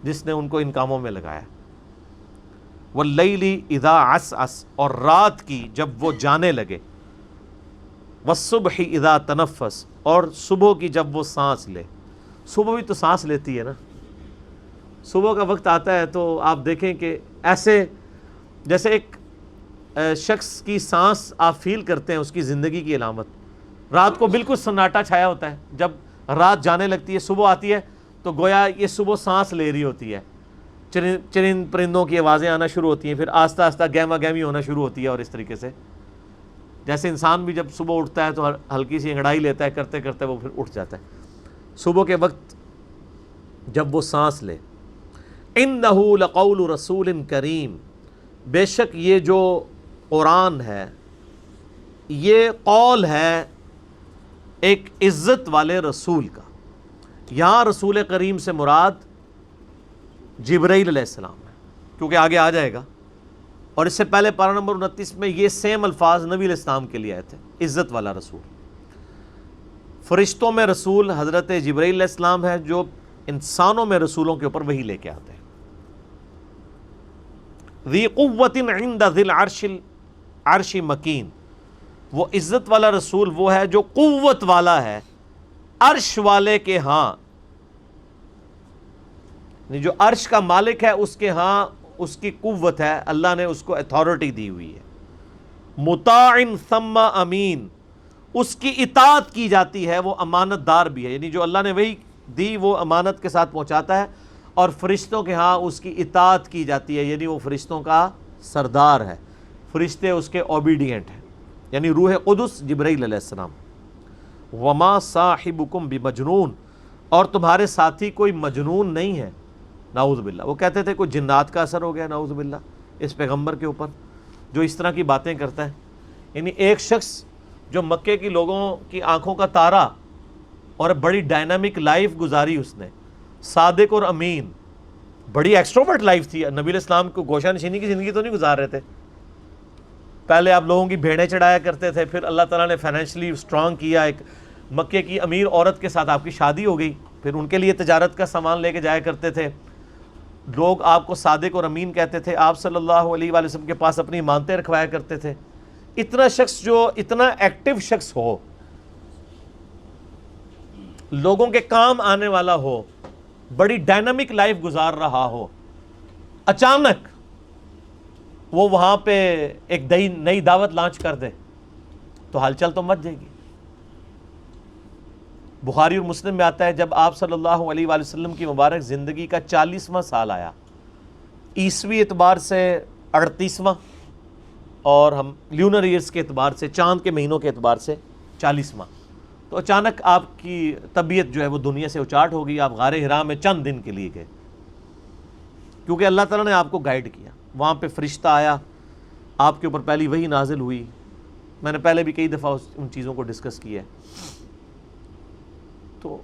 S1: جس نے ان کو ان کاموں میں لگایا. واللیل اذا عسعس، اور رات کی جب وہ جانے لگے. والصبح اذا تنفس، اور صبح کی جب وہ سانس لے. صبح بھی تو سانس لیتی ہے نا. صبح کا وقت آتا ہے تو آپ دیکھیں کہ ایسے جیسے ایک شخص کی سانس آپ فیل کرتے ہیں اس کی زندگی کی علامت. رات کو بالکل سناٹا چھایا ہوتا ہے، جب رات جانے لگتی ہے صبح آتی ہے تو گویا یہ صبح سانس لے رہی ہوتی ہے. چرند پرندوں کی آوازیں آنا شروع ہوتی ہیں، پھر آہستہ آہستہ گہما گہمی ہونا شروع ہوتی ہے. اور اس طریقے سے جیسے انسان بھی جب صبح اٹھتا ہے تو ہلکی سی انگڑائی لیتا ہے، کرتے کرتے وہ پھر اٹھ جاتا ہے. صبح کے وقت جب وہ سانس لے. اِنَّهُ لَقَوْلُ رَسُولٍ کریم، بے شک یہ جو قرآن ہے یہ قول ہے ایک عزت والے رسول کا. یہاں رسول کریم سے مراد جبرائیل علیہ السلام ہے، کیونکہ آگے آ جائے گا. اور اس سے پہلے پارہ نمبر 29 میں یہ سیم الفاظ نبی علیہ السلام کے لیے آئے تھے، عزت والا رسول. فرشتوں میں رسول حضرت جبرائیل علیہ السلام ہے، جو انسانوں میں رسولوں کے اوپر وحی لے کے آتے ہیں. ذی قوت عند ذی العرش مکین، وہ عزت والا رسول وہ ہے جو قوت والا ہے عرش والے کے ہاں. جو عرش کا مالک ہے اس کے ہاں اس کی قوت ہے، اللہ نے اس کو اتھارٹی دی ہوئی ہے. مطاع ثم امین، اس کی اطاعت کی جاتی ہے، وہ امانت دار بھی ہے. یعنی جو اللہ نے وہی دی وہ امانت کے ساتھ پہنچاتا ہے. اور فرشتوں کے ہاں اس کی اطاعت کی جاتی ہے، یعنی وہ فرشتوں کا سردار ہے، فرشتے اس کے اوبیڈینٹ ہیں. یعنی روح قدس جبرائیل علیہ السلام. وما صاحبکم بمجنون، اور تمہارے ساتھی کوئی مجنون نہیں ہے. نعوذ باللہ، وہ کہتے تھے کوئی جنات کا اثر ہو گیا نعوذ باللہ اس پیغمبر کے اوپر جو اس طرح کی باتیں کرتا ہے. یعنی ایک شخص جو مکے کی لوگوں کی آنکھوں کا تارا اور بڑی ڈائنامک لائف گزاری اس نے، صادق اور امین، بڑی ایکسٹروورٹ لائف تھی. نبی علیہ السلام کو گوشہ نشینی کی زندگی تو نہیں گزار رہے تھے. پہلے آپ لوگوں کی بھیڑیں چڑھایا کرتے تھے، پھر اللہ تعالیٰ نے فائنینشلی اسٹرانگ کیا، ایک مکے کی امیر عورت کے ساتھ آپ کی شادی ہو گئی، پھر ان کے لیے تجارت کا سامان لے کے جایا کرتے تھے. لوگ آپ کو صادق اور امین کہتے تھے، آپ صلی اللہ علیہ وآلہ وسلم کے پاس اپنی امانتیں رکھوایا کرتے تھے. اتنا شخص جو اتنا ایکٹیو شخص ہو، لوگوں کے کام آنے والا ہو، بڑی ڈائنامک لائف گزار رہا ہو، اچانک وہ وہاں پہ ایک نئی دعوت لانچ کر دے تو ہلچل تو مچ جائے گی. بخاری اور مسلم میں آتا ہے جب آپ صلی اللہ علیہ وآلہ وسلم کی مبارک زندگی کا 40واں سال آیا، عیسوی اعتبار سے 38واں، اور ہم لیونر ایئرز کے اعتبار سے، چاند کے مہینوں کے اعتبار سے 40واں، تو اچانک آپ کی طبیعت جو ہے وہ دنیا سے اچاٹ ہو گئی. آپ غار حرا میں چند دن کے لیے گئے کیونکہ اللہ تعالیٰ نے آپ کو گائیڈ کیا. وہاں پہ فرشتہ آیا، آپ کے اوپر پہلی وحی نازل ہوئی. میں نے پہلے بھی کئی دفعہ ان چیزوں کو ڈسکس کیا ہے. تو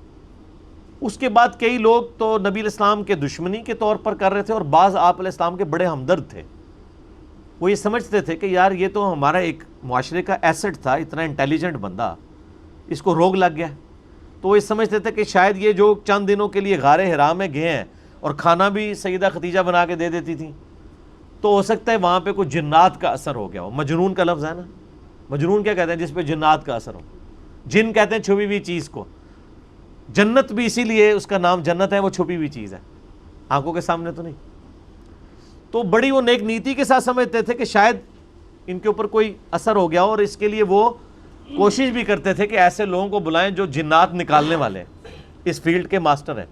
S1: اس کے بعد کئی لوگ تو نبی علیہ السلام کے دشمنی کے طور پر کر رہے تھے، اور بعض آپ علیہ السلام کے بڑے ہمدرد تھے. وہ یہ سمجھتے تھے کہ یار یہ تو ہمارا ایک معاشرے کا ایسٹ تھا، اتنا انٹیلیجنٹ بندہ، اس کو روگ لگ گیا. تو وہ یہ سمجھتے تھے کہ شاید یہ جو چند دنوں کے لیے غار حرا میں گئے ہیں اور کھانا بھی سیدہ خدیجہ بنا کے دے دیتی تھی، تو ہو سکتا ہے وہاں پہ کچھ جنات کا اثر ہو گیا ہو. مجنون کا لفظ ہے نا، مجنون کیا کہتے ہیں؟ جس پہ جنات کا اثر ہو. جن کہتے ہیں چھپی ہوئی چیز کو. جنت بھی اسی لیے اس کا نام جنت ہے، وہ چھپی ہوئی چیز ہے، آنکھوں کے سامنے تو نہیں. تو بڑی وہ نیک نیتی کے ساتھ سمجھتے تھے کہ شاید ان کے اوپر کوئی اثر ہو گیا ہو، اور اس کے لیے وہ کوشش بھی کرتے تھے کہ ایسے لوگوں کو بلائیں جو جنات نکالنے والے ہیں، اس فیلڈ کے ماسٹر ہیں.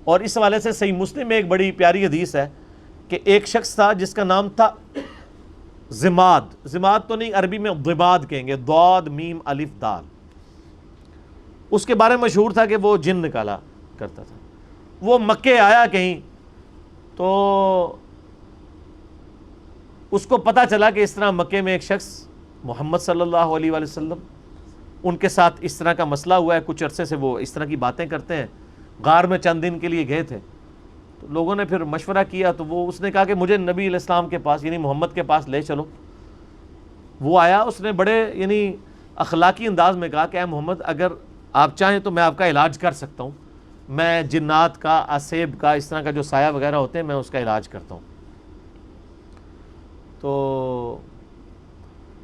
S1: اور اس حوالے سے صحیح مسلم میں ایک بڑی پیاری حدیث ہے کہ ایک شخص تھا جس کا نام تھا زماد. زماد تو نہیں، عربی میں ضباد کہیں گے، ضاد میم الف دال. اس کے بارے میں مشہور تھا کہ وہ جن نکالا کرتا تھا. وہ مکے آیا کہیں تو اس کو پتا چلا کہ اس طرح مکے میں ایک شخص محمد صلی اللہ علیہ وآلہ وسلم، ان کے ساتھ اس طرح کا مسئلہ ہوا ہے. کچھ عرصے سے وہ اس طرح کی باتیں کرتے ہیں. غار میں چند دن کے لیے گئے تھے، تو لوگوں نے پھر مشورہ کیا، تو اس نے کہا کہ مجھے نبی علیہ السلام کے پاس، یعنی محمد کے پاس لے چلو. وہ آیا، اس نے بڑے یعنی اخلاقی انداز میں کہا کہ اے محمد، اگر آپ چاہیں تو میں آپ کا علاج کر سکتا ہوں. میں جنات کا، اسیب کا، اس طرح کا جو سایہ وغیرہ ہوتے ہیں، میں اس کا علاج کرتا ہوں. تو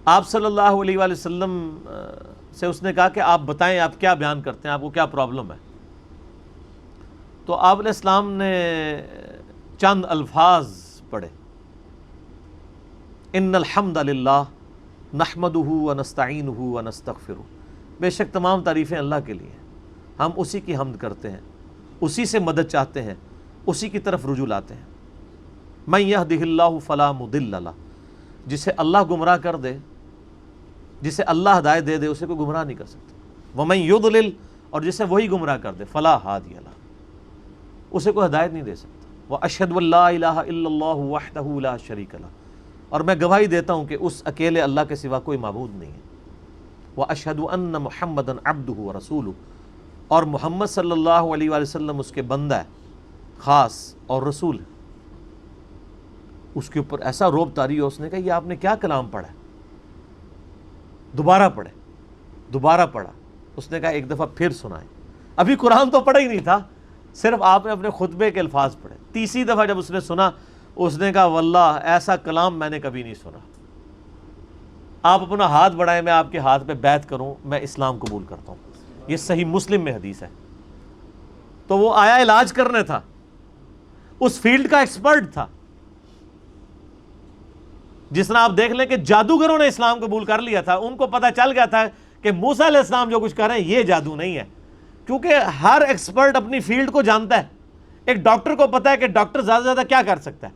S1: آپ صلی اللہ علیہ وآلہ وسلم سے اس نے کہا کہ آپ بتائیں آپ کیا بیان کرتے ہیں، آپ کو کیا پرابلم ہے. تو آپ علیہ السلام نے چند الفاظ پڑھے، ان الحمد للہ نحمدہ ونستعینہ ونستغفرہ. بے شک تمام تعریفیں اللہ کے لیے ہیں، ہم اسی کی حمد کرتے ہیں، اسی سے مدد چاہتے ہیں، اسی کی طرف رجوع لاتے ہیں. من یہدہ اللہ فلا مضل لہ. جسے اللہ گمراہ کر دے، جسے اللہ ہدایت دے دے، اسے کوئی گمراہ نہیں کر سکتا. ومن یضلل، اور جسے وہی گمراہ کر دے، فلا ہادی لہ، اسے کوئی ہدایت نہیں دے سکتا. واشہد ان لا الہ الا اللہ وحدہ لا شریک لہ. اور میں گواہی دیتا ہوں کہ اس اکیلے اللہ کے سوا کوئی معبود نہیں ہے. واشہد ان محمدا عبدہ ورسولہ. اور محمد صلی اللہ علیہ وآلہ وسلم اس کے بندہ ہے خاص اور رسول ہے. اس کے اوپر ایسا روب طاری ہو، اس نے کہا یہ آپ نے کیا کلام پڑھا ہے؟ دوبارہ پڑھے. دوبارہ پڑھا. اس نے کہا ایک دفعہ پھر سنائیں. ابھی قرآن تو پڑھا ہی نہیں تھا، صرف آپ نے اپنے خطبے کے الفاظ پڑھے. تیسری دفعہ جب اس نے سنا، اس نے کہا واللہ ایسا کلام میں نے کبھی نہیں سنا. آپ اپنا ہاتھ بڑھائیں، میں آپ کے ہاتھ پہ بیعت کروں، میں اسلام قبول کرتا ہوں. یہ صحیح مسلم میں حدیث ہے. تو وہ آیا علاج کرنے تھا، اس فیلڈ کا ایکسپرٹ تھا. جس طرح آپ دیکھ لیں کہ جادوگروں نے اسلام قبول کر لیا تھا، ان کو پتہ چل گیا تھا کہ موسیٰ علیہ السلام جو کچھ کر رہے ہیں یہ جادو نہیں ہے. کیونکہ ہر ایکسپرٹ اپنی فیلڈ کو جانتا ہے. ایک ڈاکٹر کو پتہ ہے کہ ڈاکٹر زیادہ سے زیادہ کیا کر سکتا ہے،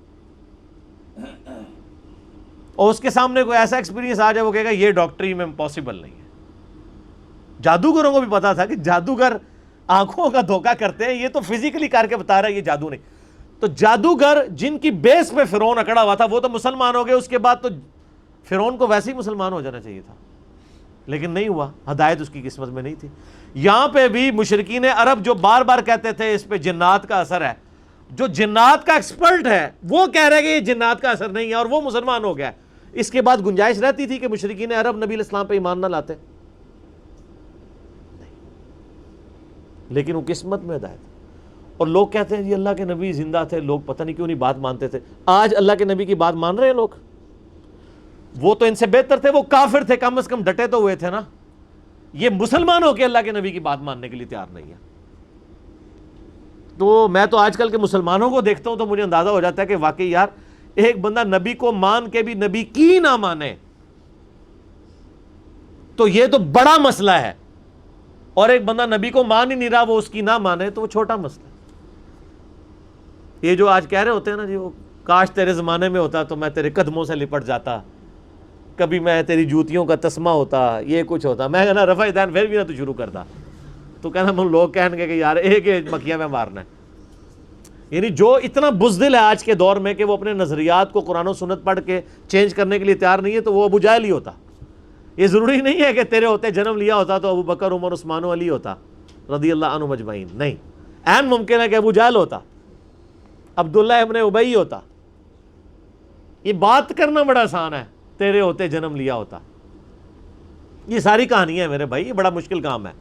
S1: اور اس کے سامنے کوئی ایسا ایکسپیرینس آ جائے وہ کہے گا یہ ڈاکٹری میں پاسبل نہیں ہے. جادوگروں کو بھی پتا تھا کہ جادوگر آنکھوں کا دھوکہ کرتے ہیں، یہ تو فزیکلی کر کے بتا رہا ہے، یہ جادو نہیں. تو جادوگر جن کی بیس پہ فرعون اکڑا ہوا تھا وہ تو مسلمان ہو گئے. اس کے بعد تو فرعون کو ویسے ہی مسلمان ہو جانا چاہیے تھا، لیکن نہیں ہوا. ہدایت اس کی قسمت میں نہیں تھی. یہاں پہ بھی مشرکین عرب جو بار بار کہتے تھے اس پہ جنات کا اثر ہے، جو جنات کا ایکسپرٹ ہے وہ کہہ رہے کہ یہ جنات کا اثر نہیں ہے، اور وہ مسلمان ہو گیا. اس کے بعد گنجائش رہتی تھی کہ مشرکین عرب نبی علیہ السلام پہ ایمان نہ لاتے، لیکن وہ قسمت میں ہدایت. اور لوگ کہتے ہیں جی اللہ کے نبی زندہ تھے، لوگ پتہ نہیں کیوں نہیں بات مانتے تھے. آج اللہ کے نبی کی بات مان رہے ہیں لوگ. وہ تو ان سے بہتر تھے، وہ کافر تھے، کم از کم ڈٹے تو ہوئے تھے نا. یہ مسلمان ہو کے اللہ کے نبی کی بات ماننے کے لیے تیار نہیں ہے. تو میں تو آج کل کے مسلمانوں کو دیکھتا ہوں تو مجھے اندازہ ہو جاتا ہے کہ واقعی یار ایک بندہ نبی کو مان کے بھی نبی کی نہ مانے تو یہ تو بڑا مسئلہ ہے، اور ایک بندہ نبی کو مان ہی نہیں رہا وہ اس کی نہ مانے تو وہ چھوٹا مسئلہ ہے. یہ جو آج کہہ رہے ہوتے ہیں نا جی وہ کاش تیرے زمانے میں ہوتا تو میں تیرے قدموں سے لپٹ جاتا، کبھی میں تیری جوتیوں کا تسمہ ہوتا، یہ کچھ ہوتا. میں کہنا رفع دین پھر بھی نہ تو شروع کرتا. تو کہنا من لوگ کہیں گے کہ یار ایک مکیہ میں مارنا ہے. یعنی جو اتنا بزدل ہے آج کے دور میں کہ وہ اپنے نظریات کو قرآن و سنت پڑھ کے چینج کرنے کے لیے تیار نہیں ہے تو وہ ابو جہل ہی ہوتا. یہ ضروری نہیں ہے کہ تیرے ہوتے جنم لیا ہوتا تو ابو بکر، عمر، عثمان و علی ہوتا رضی اللہ عنہم اجمعین. نہیں، عین ممکن ہے کہ ابو جہل ہوتا، عبداللہ ابن ابی ہوتا. یہ بات کرنا بڑا آسان ہے، تیرے ہوتے جنم لیا ہوتا. یہ ساری کہانی ہے میرے بھائی، یہ بڑا مشکل کام ہے.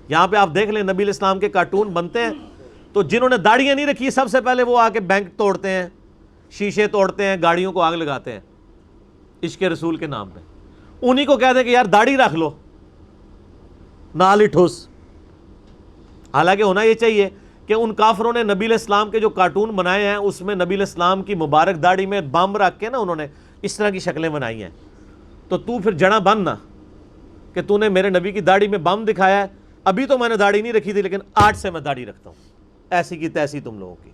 S1: یہاں پہ آپ دیکھ لیں نبی علیہ السلام کے کارٹون بنتے ہیں تو جنہوں نے داڑیاں نہیں رکھی سب سے پہلے وہ آ کے بینک توڑتے ہیں، شیشے توڑتے ہیں، گاڑیوں کو آگ لگاتے ہیں عشق رسول کے نام پہ. انہی کو کہتے ہیں کہ یار داڑھی رکھ لو، نال ہی ٹھوس. حالانکہ ہونا یہ چاہیے کہ ان کافروں نے نبی علیہ السلام کے جو کارٹون بنائے ہیں اس میں نبی علیہ السلام کی مبارک داڑھی میں بم رکھ کے نا انہوں نے اس طرح کی شکلیں بنائی ہیں. تو پھر جڑا بن نا کہ تو نے میرے نبی کی داڑھی میں بم دکھایا ہے. ابھی تو میں نے داڑھی نہیں رکھی تھی لیکن آج سے میں داڑھی رکھتا ہوں. ایسی کی تیسی تم لوگوں کی.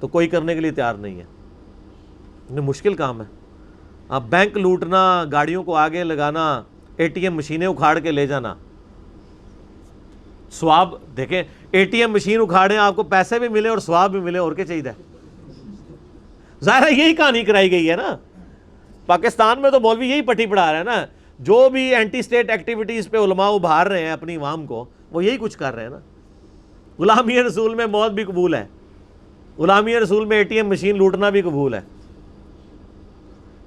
S1: تو کوئی کرنے کے لیے تیار نہیں ہے. مشکل کام ہے. آپ بینک لوٹنا، گاڑیوں کو آگے لگانا، اے ٹی ایم مشینیں اکھاڑ کے لے جانا. ثواب دیکھیں، اے ٹی ایم مشین اکھاڑیں آپ کو پیسے بھی ملے اور ثواب بھی ملے، اور کیا چاہیے. ظاہر ہے یہی کہانی کرائی گئی ہے نا. پاکستان میں تو مولوی یہی پٹی پڑھا رہے ہیں نا. جو بھی اینٹی اسٹیٹ ایکٹیویٹیز پہ علماء ابھار رہے ہیں اپنی عوام کو، وہ یہی کچھ کر رہے ہیں نا. غلامی رسول میں موت بھی قبول ہے، غلامی رسول میں اے ٹی ایم مشین لوٹنا بھی قبول ہے.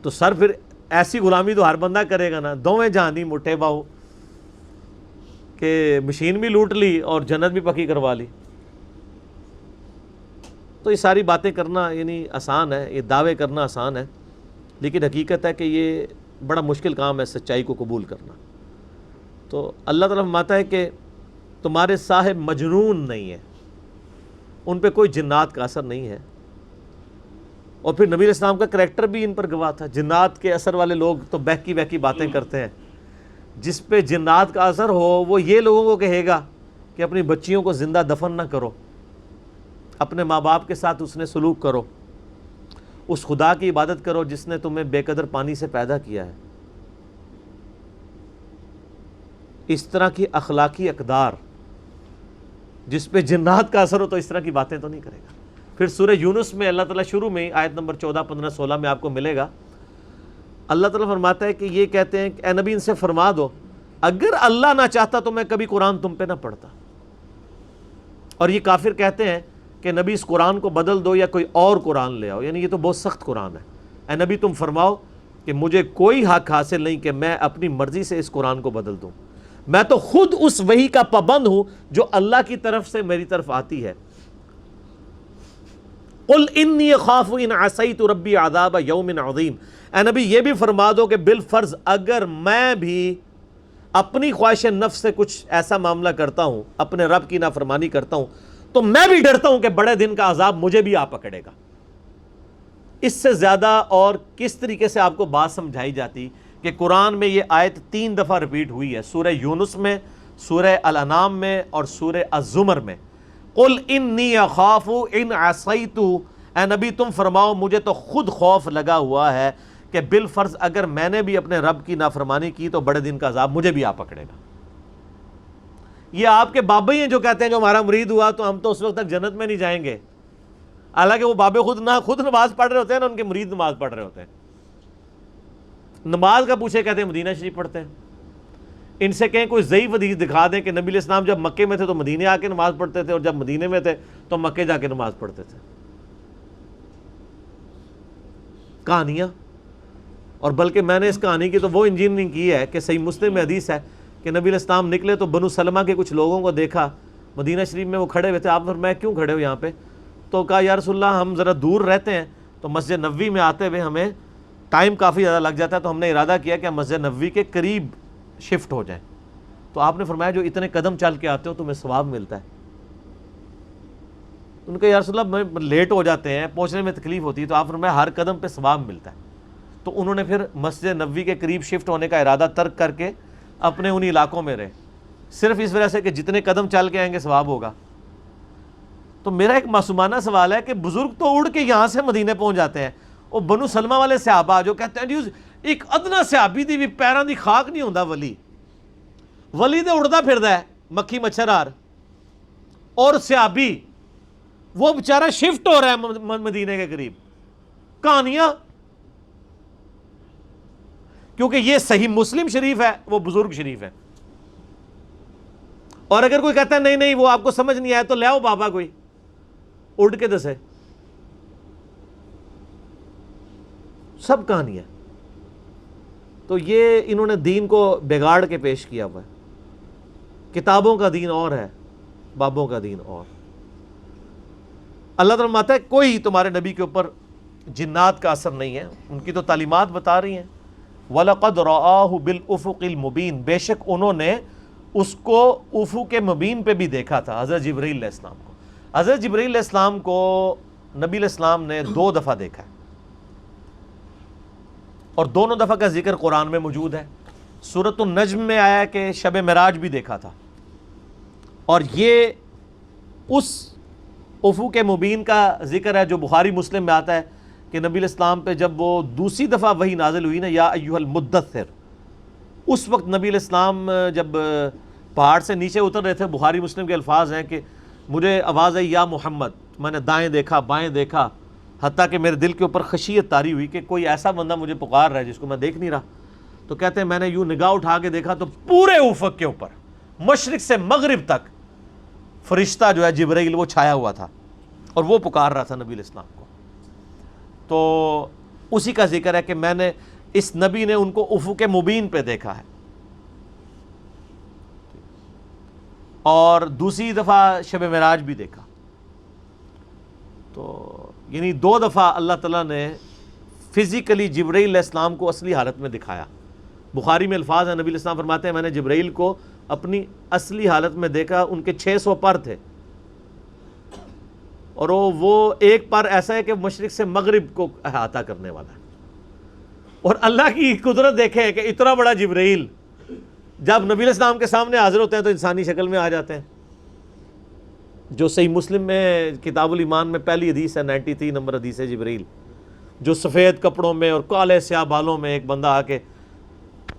S1: تو سر پھر ایسی غلامی تو ہر بندہ کرے گا نا. دوویں جہان دی مٹھے باؤ کہ مشین بھی لوٹ لی اور جنت بھی پکی کروا لی. تو یہ ساری باتیں کرنا یعنی آسان ہے، یہ دعوے کرنا آسان ہے، لیکن حقیقت ہے کہ یہ بڑا مشکل کام ہے سچائی کو قبول کرنا. تو اللہ تعالیٰ فرماتا ہے کہ تمہارے صاحب مجنون نہیں ہے، ان پہ کوئی جنات کا اثر نہیں ہے. اور پھر نبی علیہ السلام کا کریکٹر بھی ان پر گواہ تھا. جنات کے اثر والے لوگ تو بہکی بہکی باتیں کرتے ہیں. جس پہ جنات کا اثر ہو وہ یہ لوگوں کو کہے گا کہ اپنی بچیوں کو زندہ دفن نہ کرو، اپنے ماں باپ کے ساتھ اس نے سلوک کرو، اس خدا کی عبادت کرو جس نے تمہیں بے قدر پانی سے پیدا کیا ہے. اس طرح کی اخلاقی اقدار جس پہ جنات کا اثر ہو تو اس طرح کی باتیں تو نہیں کرے گا. پھر سورہ یونس میں اللہ تعالیٰ شروع میں آیت نمبر 14، 15، 16 میں آپ کو ملے گا. اللہ تعالیٰ فرماتا ہے کہ یہ کہتے ہیں کہ اے نبی ان سے فرما دو اگر اللہ نہ چاہتا تو میں کبھی قرآن تم پہ نہ پڑھتا. اور یہ کافر کہتے ہیں کہ نبی اس قرآن کو بدل دو یا کوئی اور قرآن لے آؤ، یعنی یہ تو بہت سخت قرآن ہے. اے نبی تم فرماؤ کہ مجھے کوئی حق حاصل نہیں کہ میں اپنی مرضی سے اس قرآن کو بدل دوں. میں تو خود اس وحی کا پابند ہوں جو اللہ کی طرف سے میری طرف آتی ہے. قل انی اخاف ان عصیت ربی عذاب یوم عظیم. اے نبی یہ بھی فرما دو کہ بالفرض اگر میں بھی اپنی خواہش نفس سے کچھ ایسا معاملہ کرتا ہوں، اپنے رب کی نافرمانی کرتا ہوں، تو میں بھی ڈرتا ہوں کہ بڑے دن کا عذاب مجھے بھی آ پکڑے گا. اس سے زیادہ اور کس طریقے سے آپ کو بات سمجھائی جاتی کہ قرآن میں یہ آیت 3 دفعہ ریپیٹ ہوئی ہے، سورہ یونس میں، سورہ الانعام میں اور سورہ الزمر میں. قل انی اخاف ان عصیت. اے نبی تم فرماؤ مجھے تو خود خوف لگا ہوا ہے کہ بالفرض اگر میں نے بھی اپنے رب کی نافرمانی کی تو بڑے دن کا عذاب مجھے بھی آ پکڑے گا. یہ آپ کے بابا ہی ہیں جو کہتے ہیں جو ہمارا مرید ہوا تو ہم تو اس وقت تک جنت میں نہیں جائیں گے. حالانکہ وہ بابے خود نماز پڑھ رہے ہوتے ہیں نا، ان کے مرید نماز پڑھ رہے ہوتے ہیں. نماز کا پوچھے کہتے ہیں مدینہ شریف پڑھتے ہیں. ان سے کہیں کوئی ضعیف حدیث دکھا دیں کہ نبی علیہ السلام جب مکے میں تھے تو مدینے آ کے نماز پڑھتے تھے اور جب مدینے میں تھے تو مکے جا کے نماز پڑھتے تھے. کہانیاں. اور بلکہ میں نے اس کہانی کی تو وہ انجینئرنگ کی ہے کہ صحیح مسلم میں حدیث ہے کہ نبی علیہ السلام نکلے تو بنو سلمہ کے کچھ لوگوں کو دیکھا مدینہ شریف میں وہ کھڑے ہوئے تھے، آپ فرمایا کیوں کھڑے ہو یہاں پہ؟ تو کہا یا رسول اللہ ہم ذرا دور رہتے ہیں تو مسجد نبوی میں آتے ہوئے ہمیں ٹائم کافی زیادہ لگ جاتا ہے، تو ہم نے ارادہ کیا کہ ہم مسجد نبوی کے قریب شفٹ ہو جائیں۔ تو آپ نے فرمایا جو اتنے قدم چل کے آتے ہو تمہیں ثواب ملتا ہے۔ ان کا یا رسول اللہ میں لیٹ ہو جاتے ہیں، پہنچنے میں تکلیف ہوتی ہے، تو آپ فرمایا ہر قدم پہ ثواب ملتا ہے۔ تو انہوں نے پھر مسجد نبوی کے قریب شفٹ ہونے کا ارادہ ترک کر کے اپنے انہی علاقوں میں رہے، صرف اس وجہ سے کہ جتنے قدم چل کے آئیں گے ثواب ہوگا۔ تو میرا ایک معصومانہ سوال ہے کہ بزرگ تو اڑ کے یہاں سے مدینے پہنچ جاتے ہیں، اور بنو سلمہ والے صحابہ جو کہتے ہیں جی ایک ادنا صحابی دی بھی پیراں دی خاک نہیں ہوندا، ولی تے اڑدا پھردا ہے مکھی مچھر آر، اور صحابی وہ بیچارہ شفٹ ہو رہا ہے مدینے کے قریب۔ کہانیاں، کیونکہ یہ صحیح مسلم شریف ہے، وہ بزرگ شریف ہے۔ اور اگر کوئی کہتا ہے نہیں نہیں وہ آپ کو سمجھ نہیں آیا تو لے آؤ بابا کوئی اڑ کے دسے، سب کہانی ہے۔ تو یہ انہوں نے دین کو بگاڑ کے پیش کیا ہوا ہے۔ کتابوں کا دین اور ہے، بابوں کا دین اور۔ اللہ تعالیٰ فرماتا ہے کوئی تمہارے نبی کے اوپر جنات کا اثر نہیں ہے، ان کی تو تعلیمات بتا رہی ہیں۔ وَلَقَدْ رَآهُ بِالْأُفُقِ الْمُبِينِ، بے شک انہوں نے اس کو افق مبین پہ بھی دیکھا تھا، حضرت جبرائیل علیہ السلام کو۔ حضرت جبرائیل علیہ السلام کو نبی علیہ السلام نے 2 دفعہ دیکھا ہے، اور دونوں دفعہ کا ذکر قرآن میں موجود ہے۔ سورۃ النجم میں آیا ہے کہ شب معراج بھی دیکھا تھا، اور یہ اس افق مبین کا ذکر ہے جو بخاری مسلم میں آتا ہے کہ نبی علیہ السلام پہ جب وہ دوسری دفعہ وحی نازل ہوئی نا، یا ایھا المدثر، اس وقت نبی علیہ السلام جب پہاڑ سے نیچے اتر رہے تھے، بخاری مسلم کے الفاظ ہیں کہ مجھے آواز آئی یا محمد، میں نے دائیں دیکھا بائیں دیکھا، حتیٰ کہ میرے دل کے اوپر خشیت طاری ہوئی کہ کوئی ایسا بندہ مجھے پکار رہا ہے جس کو میں دیکھ نہیں رہا۔ تو کہتے ہیں میں نے یوں نگاہ اٹھا کے دیکھا تو پورے افق کے اوپر مشرق سے مغرب تک فرشتہ جو ہے جبرائیل وہ چھایا ہوا تھا، اور وہ پکار رہا تھا نبی علیہ السلام کو۔ تو اسی کا ذکر ہے کہ میں نے اس نبی نے ان کو افق مبین پہ دیکھا ہے، اور دوسری دفعہ شب معراج بھی دیکھا۔ تو یعنی 2 دفعہ اللہ تعالیٰ نے فزیکلی جبرائیل علیہ السلام کو اصلی حالت میں دکھایا۔ بخاری میں الفاظ ہیں، نبی علیہ السلام فرماتے ہیں میں نے جبرائیل کو اپنی اصلی حالت میں دیکھا، ان کے 600 پر تھے، اور وہ ایک پر ایسا ہے کہ مشرق سے مغرب کو احاطہ کرنے والا ہے۔ اور اللہ کی قدرت دیکھیں کہ اتنا بڑا جبرائیل جب نبی علیہ السلام کے سامنے حاضر ہوتے ہیں تو انسانی شکل میں آ جاتے ہیں، جو صحیح مسلم میں کتاب الایمان میں پہلی حدیث ہے، 93 نمبر حدیث ہے جبرائیل، جو سفید کپڑوں میں اور کالے سیاہ بالوں میں ایک بندہ آ کے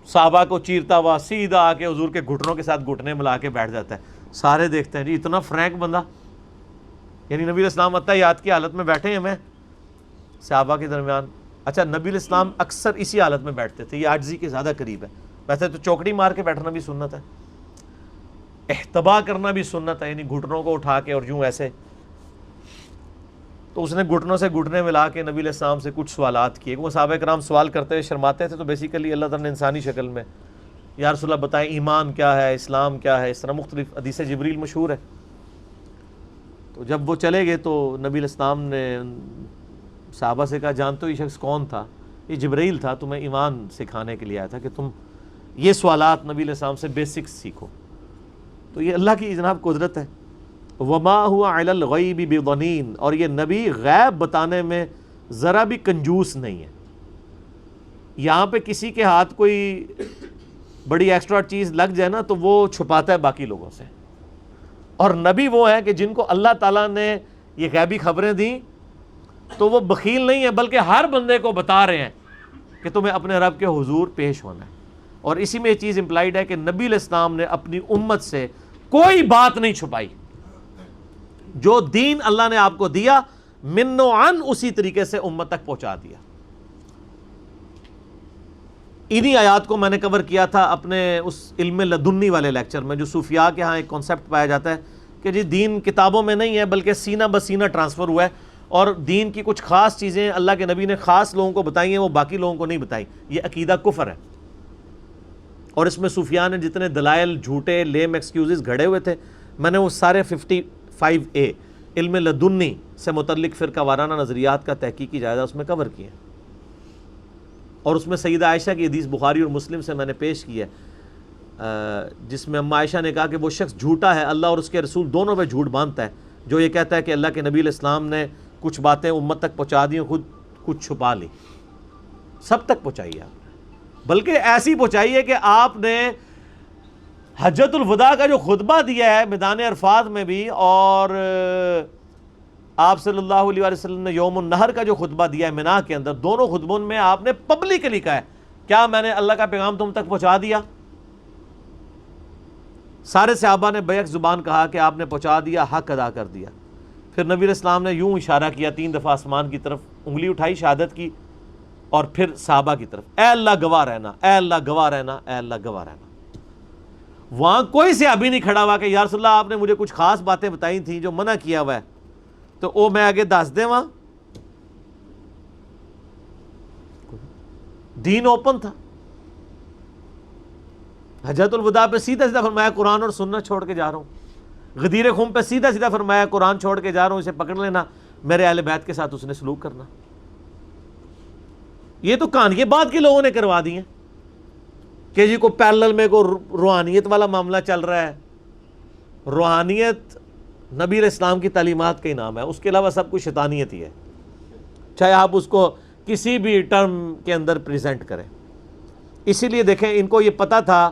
S1: صحابہ کو چیرتا ہوا سیدھا آ کے حضور کے گھٹنوں کے ساتھ گھٹنے ملا کے بیٹھ جاتا ہے۔ سارے دیکھتے ہیں جی اتنا فرینک بندہ، یعنی نبی علیہ السلام اتحیات کی حالت میں بیٹھے ہیں ہمیں صحابہ کے درمیان۔ اچھا نبی علیہ السلام اکثر اسی حالت میں بیٹھتے تھے، یہ عاجزی کے زیادہ قریب ہے۔ ویسے تو چوکڑی مار کے بیٹھنا بھی سنت ہے، احتبا کرنا بھی سنت ہے، یعنی گھٹنوں کو اٹھا کے اور یوں ایسے۔ تو اس نے گھٹنوں سے گھٹنے ملا کے نبی علیہ السلام سے کچھ سوالات کیے، وہ صحابہ کرام سوال کرتے ہوئے شرماتے تھے، تو بیسیکلی اللہ تعالیٰ نے انسانی شکل میں یا رسول اللہ بتائیں ایمان کیا ہے، اسلام کیا ہے، اس طرح مختلف حدیث جبریل مشہور ہے۔ تو جب وہ چلے گئے تو نبی علیہ السلام نے صحابہ سے کہا جانتے ہو یہ شخص کون تھا؟ یہ جبرائیل تھا، تمہیں ایمان سکھانے کے لیے آیا تھا کہ تم یہ سوالات نبی علیہ السلام سے بیسکس سیکھو۔ تو یہ اللہ کی جناب قدرت ہے۔ وما ہوا علی الغیب بضنین، اور یہ نبی غیب بتانے میں ذرا بھی کنجوس نہیں ہے۔ یہاں پہ کسی کے ہاتھ کوئی بڑی ایکسٹرا چیز لگ جائے نا تو وہ چھپاتا ہے باقی لوگوں سے، اور نبی وہ ہیں کہ جن کو اللہ تعالیٰ نے یہ غیبی خبریں دیں تو وہ بخیل نہیں ہے، بلکہ ہر بندے کو بتا رہے ہیں کہ تمہیں اپنے رب کے حضور پیش ہونا ہے۔ اور اسی میں یہ چیز امپلائیڈ ہے کہ نبی علیہ السلام نے اپنی امت سے کوئی بات نہیں چھپائی، جو دین اللہ نے آپ کو دیا من و عن اسی طریقے سے امت تک پہنچا دیا۔ انہی آیات کو میں نے کور کیا تھا اپنے اس علم لدنی والے لیکچر میں، جو صوفیاء کے ہاں ایک کانسیپٹ پایا جاتا ہے کہ جی دین کتابوں میں نہیں ہے بلکہ سینہ بسینہ ٹرانسفر ہوا ہے، اور دین کی کچھ خاص چیزیں اللہ کے نبی نے خاص لوگوں کو بتائی ہیں، وہ باقی لوگوں کو نہیں بتائی۔ یہ عقیدہ کفر ہے، اور اس میں صوفیاء نے جتنے دلائل جھوٹے لیم ایکسکیوزز گھڑے ہوئے تھے میں نے وہ سارے 55A علم لدنی سے متعلق فرقہ وارانہ نظریات کا تحقیقی جائزہ اس میں کور کیا ہے، اور اس میں سیدہ عائشہ کی حدیث بخاری اور مسلم سے میں نے پیش کی ہے، جس میں اماں عائشہ نے کہا کہ وہ شخص جھوٹا ہے، اللہ اور اس کے رسول دونوں پہ جھوٹ باندھتا ہے، جو یہ کہتا ہے کہ اللہ کے نبی علیہ السلام نے کچھ باتیں امت تک پہنچا دی، خود کچھ چھپا لی۔ سب تک پہنچائی آپ نے، بلکہ ایسی پہنچائی ہے کہ آپ نے حجۃ الوداع کا جو خطبہ دیا ہے میدان عرفات میں بھی، اور آپ صلی اللہ علیہ وسلم نے یوم النہر کا جو خطبہ دیا ہے مینا کے اندر، دونوں خطبوں میں آپ نے پبلکلی کہا ہے کیا میں نے اللہ کا پیغام تم تک پہنچا دیا؟ سارے صحابہ نے بیک زبان کہا کہ آپ نے پہنچا دیا، حق ادا کر دیا۔ پھر نبی علیہ السلام نے یوں اشارہ کیا 3 دفعہ آسمان کی طرف، انگلی اٹھائی شہادت کی، اور پھر صحابہ کی طرف، اے اللہ گواہ رہنا، اے اللہ گواہ رہنا، اے اللہ گواہ رہنا۔ وہاں کوئی صحابی نہیں کھڑا ہوا کہ یا رسول اللہ آپ نے مجھے کچھ خاص باتیں بتائی تھیں جو منع کیا ہوا ہے تو وہ میں آگے دس دیں۔ وہاں دین اوپن تھا۔ حجۃ الوداع پہ سیدھا سیدھا فرمایا قرآن اور سنت چھوڑ کے جا رہا ہوں۔ غدیر خم پہ سیدھا سیدھا فرمایا قرآن چھوڑ کے جا رہا ہوں، اسے پکڑ لینا، میرے اہل بیت کے ساتھ اس نے سلوک کرنا۔ یہ تو کہانی بعد کے لوگوں نے کروا دی ہیں کہ جی کو پیرلل میں کو روحانیت والا معاملہ چل رہا ہے۔ روحانیت نبی علیہ السلام کی تعلیمات کا ہی نام ہے، اس کے علاوہ سب کچھ شیطانیت ہی ہے، چاہے آپ اس کو کسی بھی ٹرم کے اندر پریزنٹ کریں۔ اسی لیے دیکھیں ان کو یہ پتہ تھا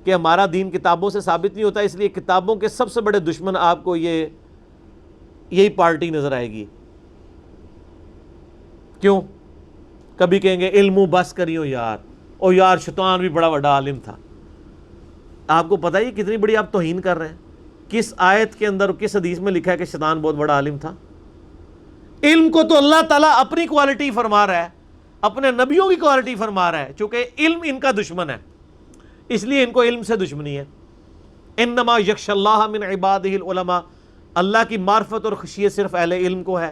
S1: کہ ہمارا دین کتابوں سے ثابت نہیں ہوتا، اس لیے کتابوں کے سب سے بڑے دشمن آپ کو یہی پارٹی نظر آئے گی۔ کیوں؟ کبھی کہیں گے علم بس کریو یار، او یار شیطان بھی بڑا بڑا عالم تھا۔ آپ کو پتہ ہے کتنی بڑی آپ توہین کر رہے ہیں؟ کس آیت کے اندر کس حدیث میں لکھا ہے کہ شیطان بہت بڑا عالم تھا؟ علم کو تو اللہ تعالیٰ اپنی کوالٹی فرما رہا ہے، اپنے نبیوں کی کوالٹی فرما رہا ہے، چونکہ علم ان کا دشمن ہے، اس لیے ان کو علم سے دشمنی ہے۔ انما یخشی اللہ من عبادہ العلماء، اللہ کی معرفت اور خشیت صرف اہل علم کو ہے۔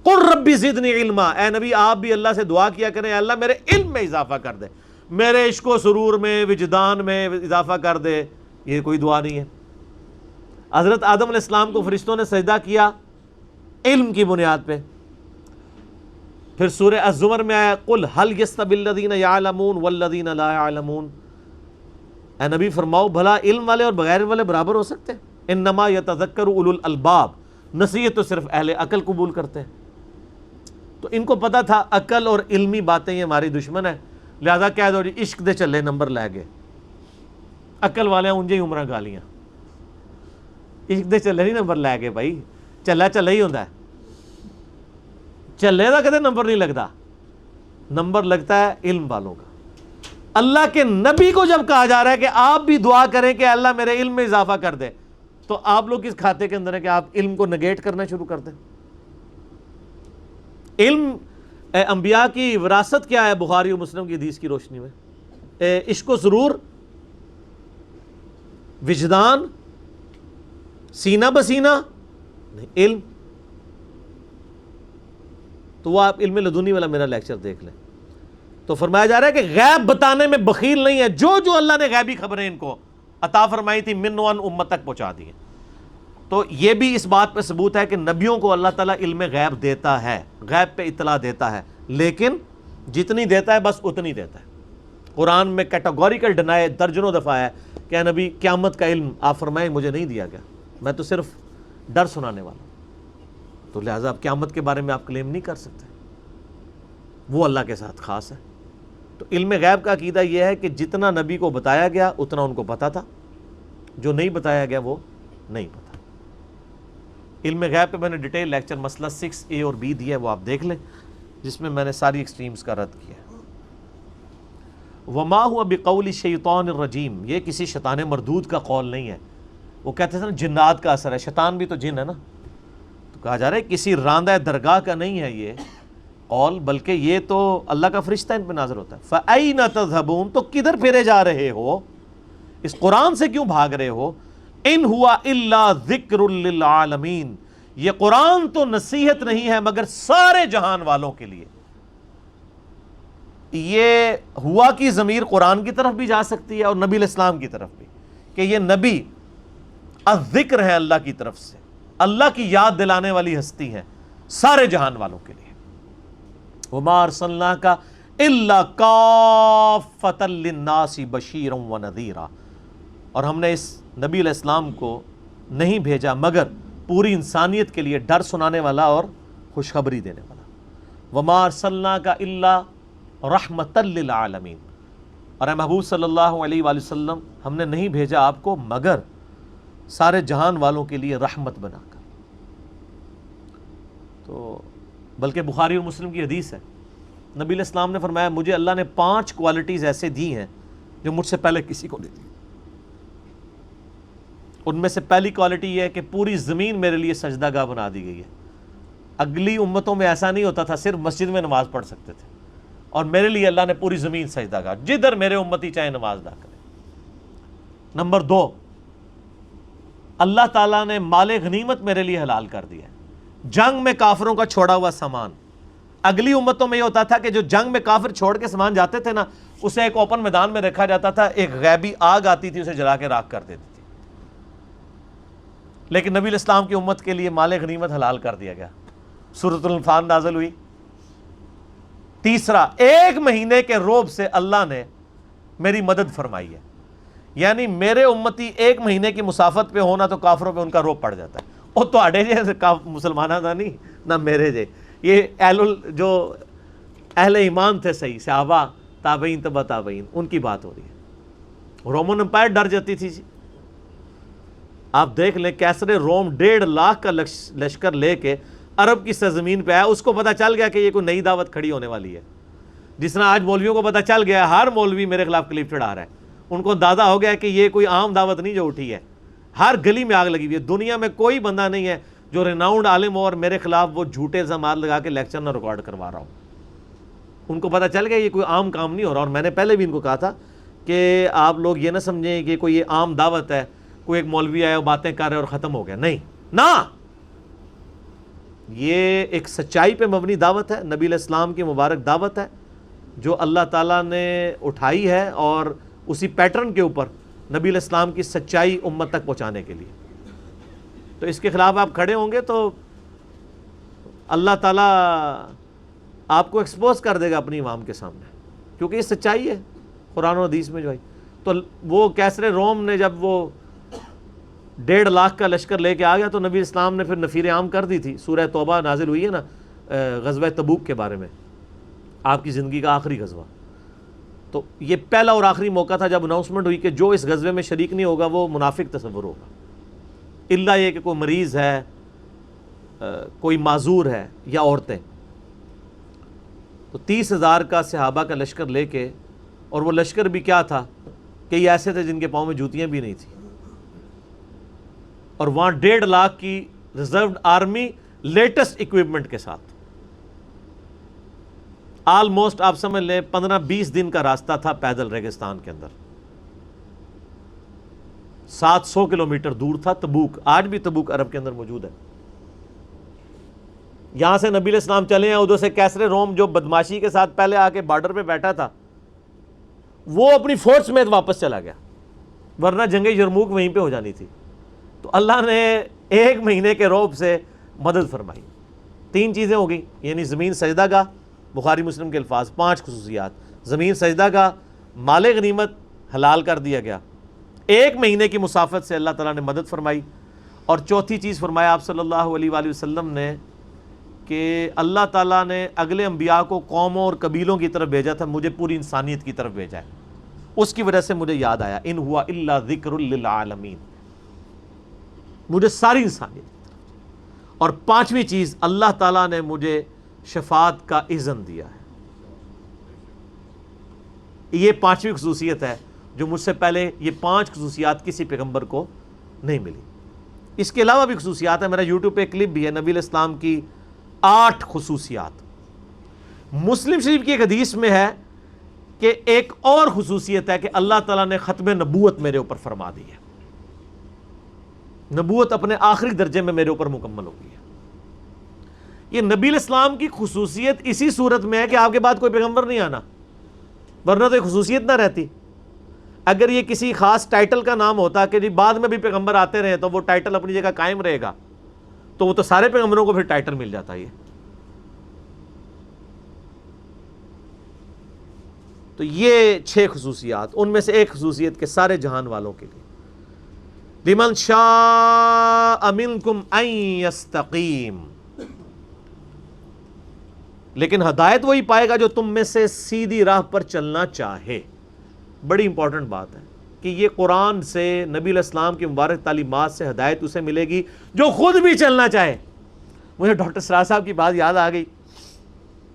S1: قل ربی زدنی علما، اے نبی آپ بھی اللہ سے دعا کیا کریں، اللہ میرے علم میں اضافہ کر دے، میرے عشق و سرور میں، وجدان میں اضافہ کر دے۔ یہ کوئی دعا نہیں ہے۔ حضرت آدم علیہ السلام کو فرشتوں نے سجدہ کیا علم کی بنیاد پہ۔ پھر سورہ الزمر میں آیا قل هل يستوي الذين يعلمون والذين لا يعلمون، اے نبی فرماؤ بھلا علم والے اور بغیر والے برابر ہو سکتے ہیں؟ انما يتذکر اولو الالباب، نصیحت تو صرف اہل عقل قبول کرتے ہیں۔ تو ان کو پتا تھا عقل اور علمی باتیں یہ ہماری دشمن ہے، لہذا کہہ دو جی عشق دے چلے نمبر لے گئے۔ عقل والے انجے ہی عمرہ گالیاں، عشق دے چلے نہیں نمبر لے گئے بھائی، چلا چلا ہی ہوتا ہے، چلے دا کدے نمبر نہیں لگتا، نمبر لگتا ہے علم والوں کا۔ اللہ کے نبی کو جب کہا جا رہا ہے کہ آپ بھی دعا کریں کہ اللہ میرے علم میں اضافہ کر دے، تو آپ لوگ کس کھاتے کے اندر ہیں کہ آپ علم کو نگیٹ کرنا شروع کر دیں؟ علم انبیاء کی وراثت کیا ہے بخاری و مسلم کی حدیث کی روشنی میں؟ عشق و سرور، وجدان، سینہ بسینہ، نہیں علم۔ تو وہ آپ علم لدنی والا میرا لیکچر دیکھ لیں، تو فرمایا جا رہا ہے کہ غیب بتانے میں بخیل نہیں ہے، جو اللہ نے غیبی خبریں ان کو عطا فرمائی تھی من و عن امت تک پہنچا دی ہیں۔ تو یہ بھی اس بات پہ ثبوت ہے کہ نبیوں کو اللہ تعالیٰ علم غیب دیتا ہے، غیب پہ اطلاع دیتا ہے، لیکن جتنی دیتا ہے بس اتنی دیتا ہے۔ قرآن میں کیٹاگوریکل ڈینائی درجنوں دفعہ ہے کہ اے نبی قیامت کا علم آپ فرمائیں مجھے نہیں دیا گیا، میں تو صرف ڈر سنانے والا ہوں، تو لہٰذا آپ قیامت کے بارے میں آپ کلیم نہیں کر سکتے، وہ اللہ کے ساتھ خاص ہے۔ تو علم غیب کا عقیدہ یہ ہے کہ جتنا نبی کو بتایا گیا اتنا ان کو پتا تھا، جو نہیں بتایا گیا وہ نہیں پتا۔ علم غیب پہ میں نے ڈیٹیل لیکچر مسئلہ 6A اور B دیا ہے، وہ آپ دیکھ لیں، جس میں میں نے ساری ایکسٹریمز کا رد کیا ہے۔ وما هو بقول الشیطان الرجیم، یہ کسی شیطان مردود کا قول نہیں ہے۔ وہ کہتے ہیں نا جنات کا اثر ہے، شیطان بھی تو جن ہے نا، تو کہا جا رہا ہے کسی راندہ درگاہ کا نہیں ہے یہ قول، بلکہ یہ تو اللہ کا فرشتہ ان پہ نازل ہوتا ہے۔ فَأَيْنَ تَذْهَبُونَ، تو کدھر پھرے جا رہے ہو، اس قرآن سے کیوں بھاگ رہے ہو؟ ان ہوا الا ذکر للعالمین، یہ قرآن تو نصیحت نہیں ہے مگر سارے جہان والوں کے لیے۔ یہ ہوا کی ضمیر قرآن کی طرف بھی جا سکتی ہے اور نبی علیہ السلام کی طرف بھی، کہ یہ نبی الذکر ہے اللہ کی طرف سے، اللہ کی یاد دلانے والی ہستی ہیں سارے جہان والوں کے لیے۔ وما ارسلناک الا کافۃ للناس بشیرا ونذیرا، اور ہم نے اس نبی علیہ السلام کو نہیں بھیجا مگر پوری انسانیت کے لیے ڈر سنانے والا اور خوشخبری دینے والا۔ وما ارسلناک الا رحمۃ للعالمین، اور اے محبوب صلی اللہ علیہ وآلہ وسلم ہم نے نہیں بھیجا آپ کو مگر سارے جہان والوں کے لیے رحمت بنا کر۔ تو بلکہ بخاری اور مسلم کی حدیث ہے، نبی علیہ السلام نے فرمایا مجھے اللہ نے 5 کوالٹیز ایسے دی ہیں جو مجھ سے پہلے کسی کو نہیں دی۔ ان میں سے پہلی کوالٹی یہ ہے کہ پوری زمین میرے لیے سجدہ گاہ بنا دی گئی ہے۔ اگلی امتوں میں ایسا نہیں ہوتا تھا، صرف مسجد میں نماز پڑھ سکتے تھے، اور میرے لیے اللہ نے پوری زمین سجدہ گاہ، جدھر میرے امتی چاہے نماز ادا کرے۔ نمبر 2، اللہ تعالیٰ نے مال غنیمت میرے لیے حلال کر دیا ہے، جنگ میں کافروں کا چھوڑا ہوا سامان۔ اگلی امتوں میں یہ ہوتا تھا کہ جو جنگ میں کافر چھوڑ کے سامان جاتے تھے نا، اسے ایک اوپن میدان میں رکھا جاتا تھا، ایک غیبی آگ آتی تھی اسے جلا کے راکھ کر دیتی تھی۔ لیکن نبی علیہ السلام کی امت کے لیے مال غنیمت حلال کر دیا گیا، سورۃ الانفال نازل ہوئی۔ تیسرا، 1 مہینے کے روب سے اللہ نے میری مدد فرمائی ہے، یعنی میرے امتی 1 مہینے کی مسافت پہ ہونا تو کافروں پہ ان کا روب پڑ جاتا ہے۔ اور تو اڈے جیسے مسلمانہ تھا نہیں نہ میرے جے، یہ جو اہل ایمان تھے صحیح، صحابہ تابعین تبع تابعین، ان کی بات ہو رہی ہے۔ رومن امپائر ڈر جاتی تھی جی، آپ دیکھ لیں کیسر روم 1.5 لاکھ کا لشکر لے کے عرب کی سرزمین پہ آیا، اس کو پتہ چل گیا کہ یہ کوئی نئی دعوت کھڑی ہونے والی ہے۔ جس طرح آج مولویوں کو پتہ چل گیا ہر مولوی میرے خلاف کلپ چڑھا رہا ہے، ان کو اندازہ ہو گیا کہ یہ کوئی عام دعوت نہیں جو اٹھی ہے، ہر گلی میں آگ لگی ہوئی ہے۔ دنیا میں کوئی بندہ نہیں ہے جو ریناؤنڈ عالم ہو اور میرے خلاف وہ جھوٹے الزامات لگا کے لیکچر نہ ریکارڈ کروا رہا ہو۔ ان کو پتہ چل گیا یہ کوئی عام کام نہیں ہو رہا، اور میں نے پہلے بھی ان کو کہا تھا کہ آپ لوگ یہ نہ سمجھیں کہ کوئی یہ عام دعوت ہے، کوئی ایک مولوی آیا باتیں کر رہے اور ختم ہو گیا، نہیں نہ، یہ ایک سچائی پہ مبنی دعوت ہے، نبی علیہ السلام کی مبارک دعوت ہے جو اللہ تعالیٰ نے اٹھائی ہے، اور اسی پیٹرن کے اوپر نبی علیہ السلام کی سچائی امت تک پہنچانے کے لیے۔ تو اس کے خلاف آپ کھڑے ہوں گے تو اللہ تعالیٰ آپ کو ایکسپوز کر دے گا اپنی عوام کے سامنے، کیونکہ یہ سچائی ہے قرآن و حدیث میں جو ہے۔ تو وہ کیسر روم نے جب وہ 1.5 لاکھ کا لشکر لے کے آ گیا تو نبی اسلام نے پھر نفیر عام کر دی تھی۔ سورہ توبہ نازل ہوئی ہے نا غزوہ تبوک کے بارے میں، آپ کی زندگی کا آخری غزوہ۔ تو یہ پہلا اور آخری موقع تھا جب اناؤنسمنٹ ہوئی کہ جو اس غزوے میں شریک نہیں ہوگا وہ منافق تصور ہوگا، الا یہ کہ کوئی مریض ہے، کوئی معذور ہے یا عورتیں۔ تو 30,000 کا صحابہ کا لشکر لے کے، اور وہ لشکر بھی کیا تھا کہ یہ ایسے تھے جن کے پاؤں میں جوتیاں بھی نہیں تھیں، اور وہاں 1.5 لاکھ کی ریزروڈ آرمی لیٹسٹ اکوپمنٹ کے ساتھ۔ آلموسٹ آپ سمجھ لیں 15-20 دن کا راستہ تھا پیدل ریگستان کے اندر، 700 کلومیٹر دور تھا تبوک۔ آج بھی تبوک عرب کے اندر موجود ہے۔ یہاں سے نبی علیہ السلام چلے ہیں، ادھر سے کیسر روم جو بدماشی کے ساتھ پہلے آ کے بارڈر پہ بیٹھا تھا وہ اپنی فورس میں واپس چلا گیا، ورنہ جنگ یرموک وہیں پہ ہو جانی تھی۔ تو اللہ نے 1 مہینے کے روب سے مدد فرمائی۔ 3 چیزیں ہو گئی، یعنی زمین سجدہ گاہ، بخاری مسلم کے الفاظ، 5 خصوصیات، زمین سجدہ گاہ، مال غنیمت حلال کر دیا گیا، 1 مہینے کی مسافت سے اللہ تعالیٰ نے مدد فرمائی، اور چوتھی چیز فرمایا آپ صلی اللہ علیہ وآلہ وسلم نے کہ اللہ تعالیٰ نے اگلے انبیاء کو قوموں اور قبیلوں کی طرف بھیجا تھا، مجھے پوری انسانیت کی طرف بھیجا ہے۔ اس کی وجہ سے مجھے یاد آیا ان ہوا الا ذکر للعالمین، مجھے ساری انسانیت کی طرف۔ اور 5ویں چیز، اللہ تعالیٰ نے مجھے شفاعت کا اذن دیا ہے۔ یہ 5ویں خصوصیت ہے جو مجھ سے پہلے یہ 5 خصوصیات کسی پیغمبر کو نہیں ملی۔ اس کے علاوہ بھی خصوصیات ہیں، میرا یوٹیوب پہ کلپ بھی ہے نبی علیہ السلام کی 8 خصوصیات۔ مسلم شریف کی ایک حدیث میں ہے کہ ایک اور خصوصیت ہے کہ اللہ تعالیٰ نے ختم نبوت میرے اوپر فرما دی ہے، نبوت اپنے آخری درجے میں میرے اوپر مکمل ہو گئی ہے۔ یہ نبی علیہ السلام کی خصوصیت اسی صورت میں ہے کہ آپ کے بعد کوئی پیغمبر نہیں آنا، ورنہ تو یہ خصوصیت نہ رہتی۔ اگر یہ کسی خاص ٹائٹل کا نام ہوتا کہ جی بعد میں بھی پیغمبر آتے رہے تو وہ ٹائٹل اپنی جگہ قائم رہے گا، تو وہ تو سارے پیغمبروں کو پھر ٹائٹل مل جاتا ہے۔ تو یہ 6 خصوصیات، ان میں سے ایک خصوصیت کے سارے جہان والوں کے لیے، لمن شاء منکم ان یستقیم، لیکن ہدایت وہی پائے گا جو تم میں سے سیدھی راہ پر چلنا چاہے۔ بڑی امپورٹنٹ بات ہے کہ یہ قرآن سے، نبی علیہ السلام کی مبارک تعلیمات سے ہدایت اسے ملے گی جو خود بھی چلنا چاہے۔ مجھے ڈاکٹر سراج صاحب کی بات یاد آ گئی،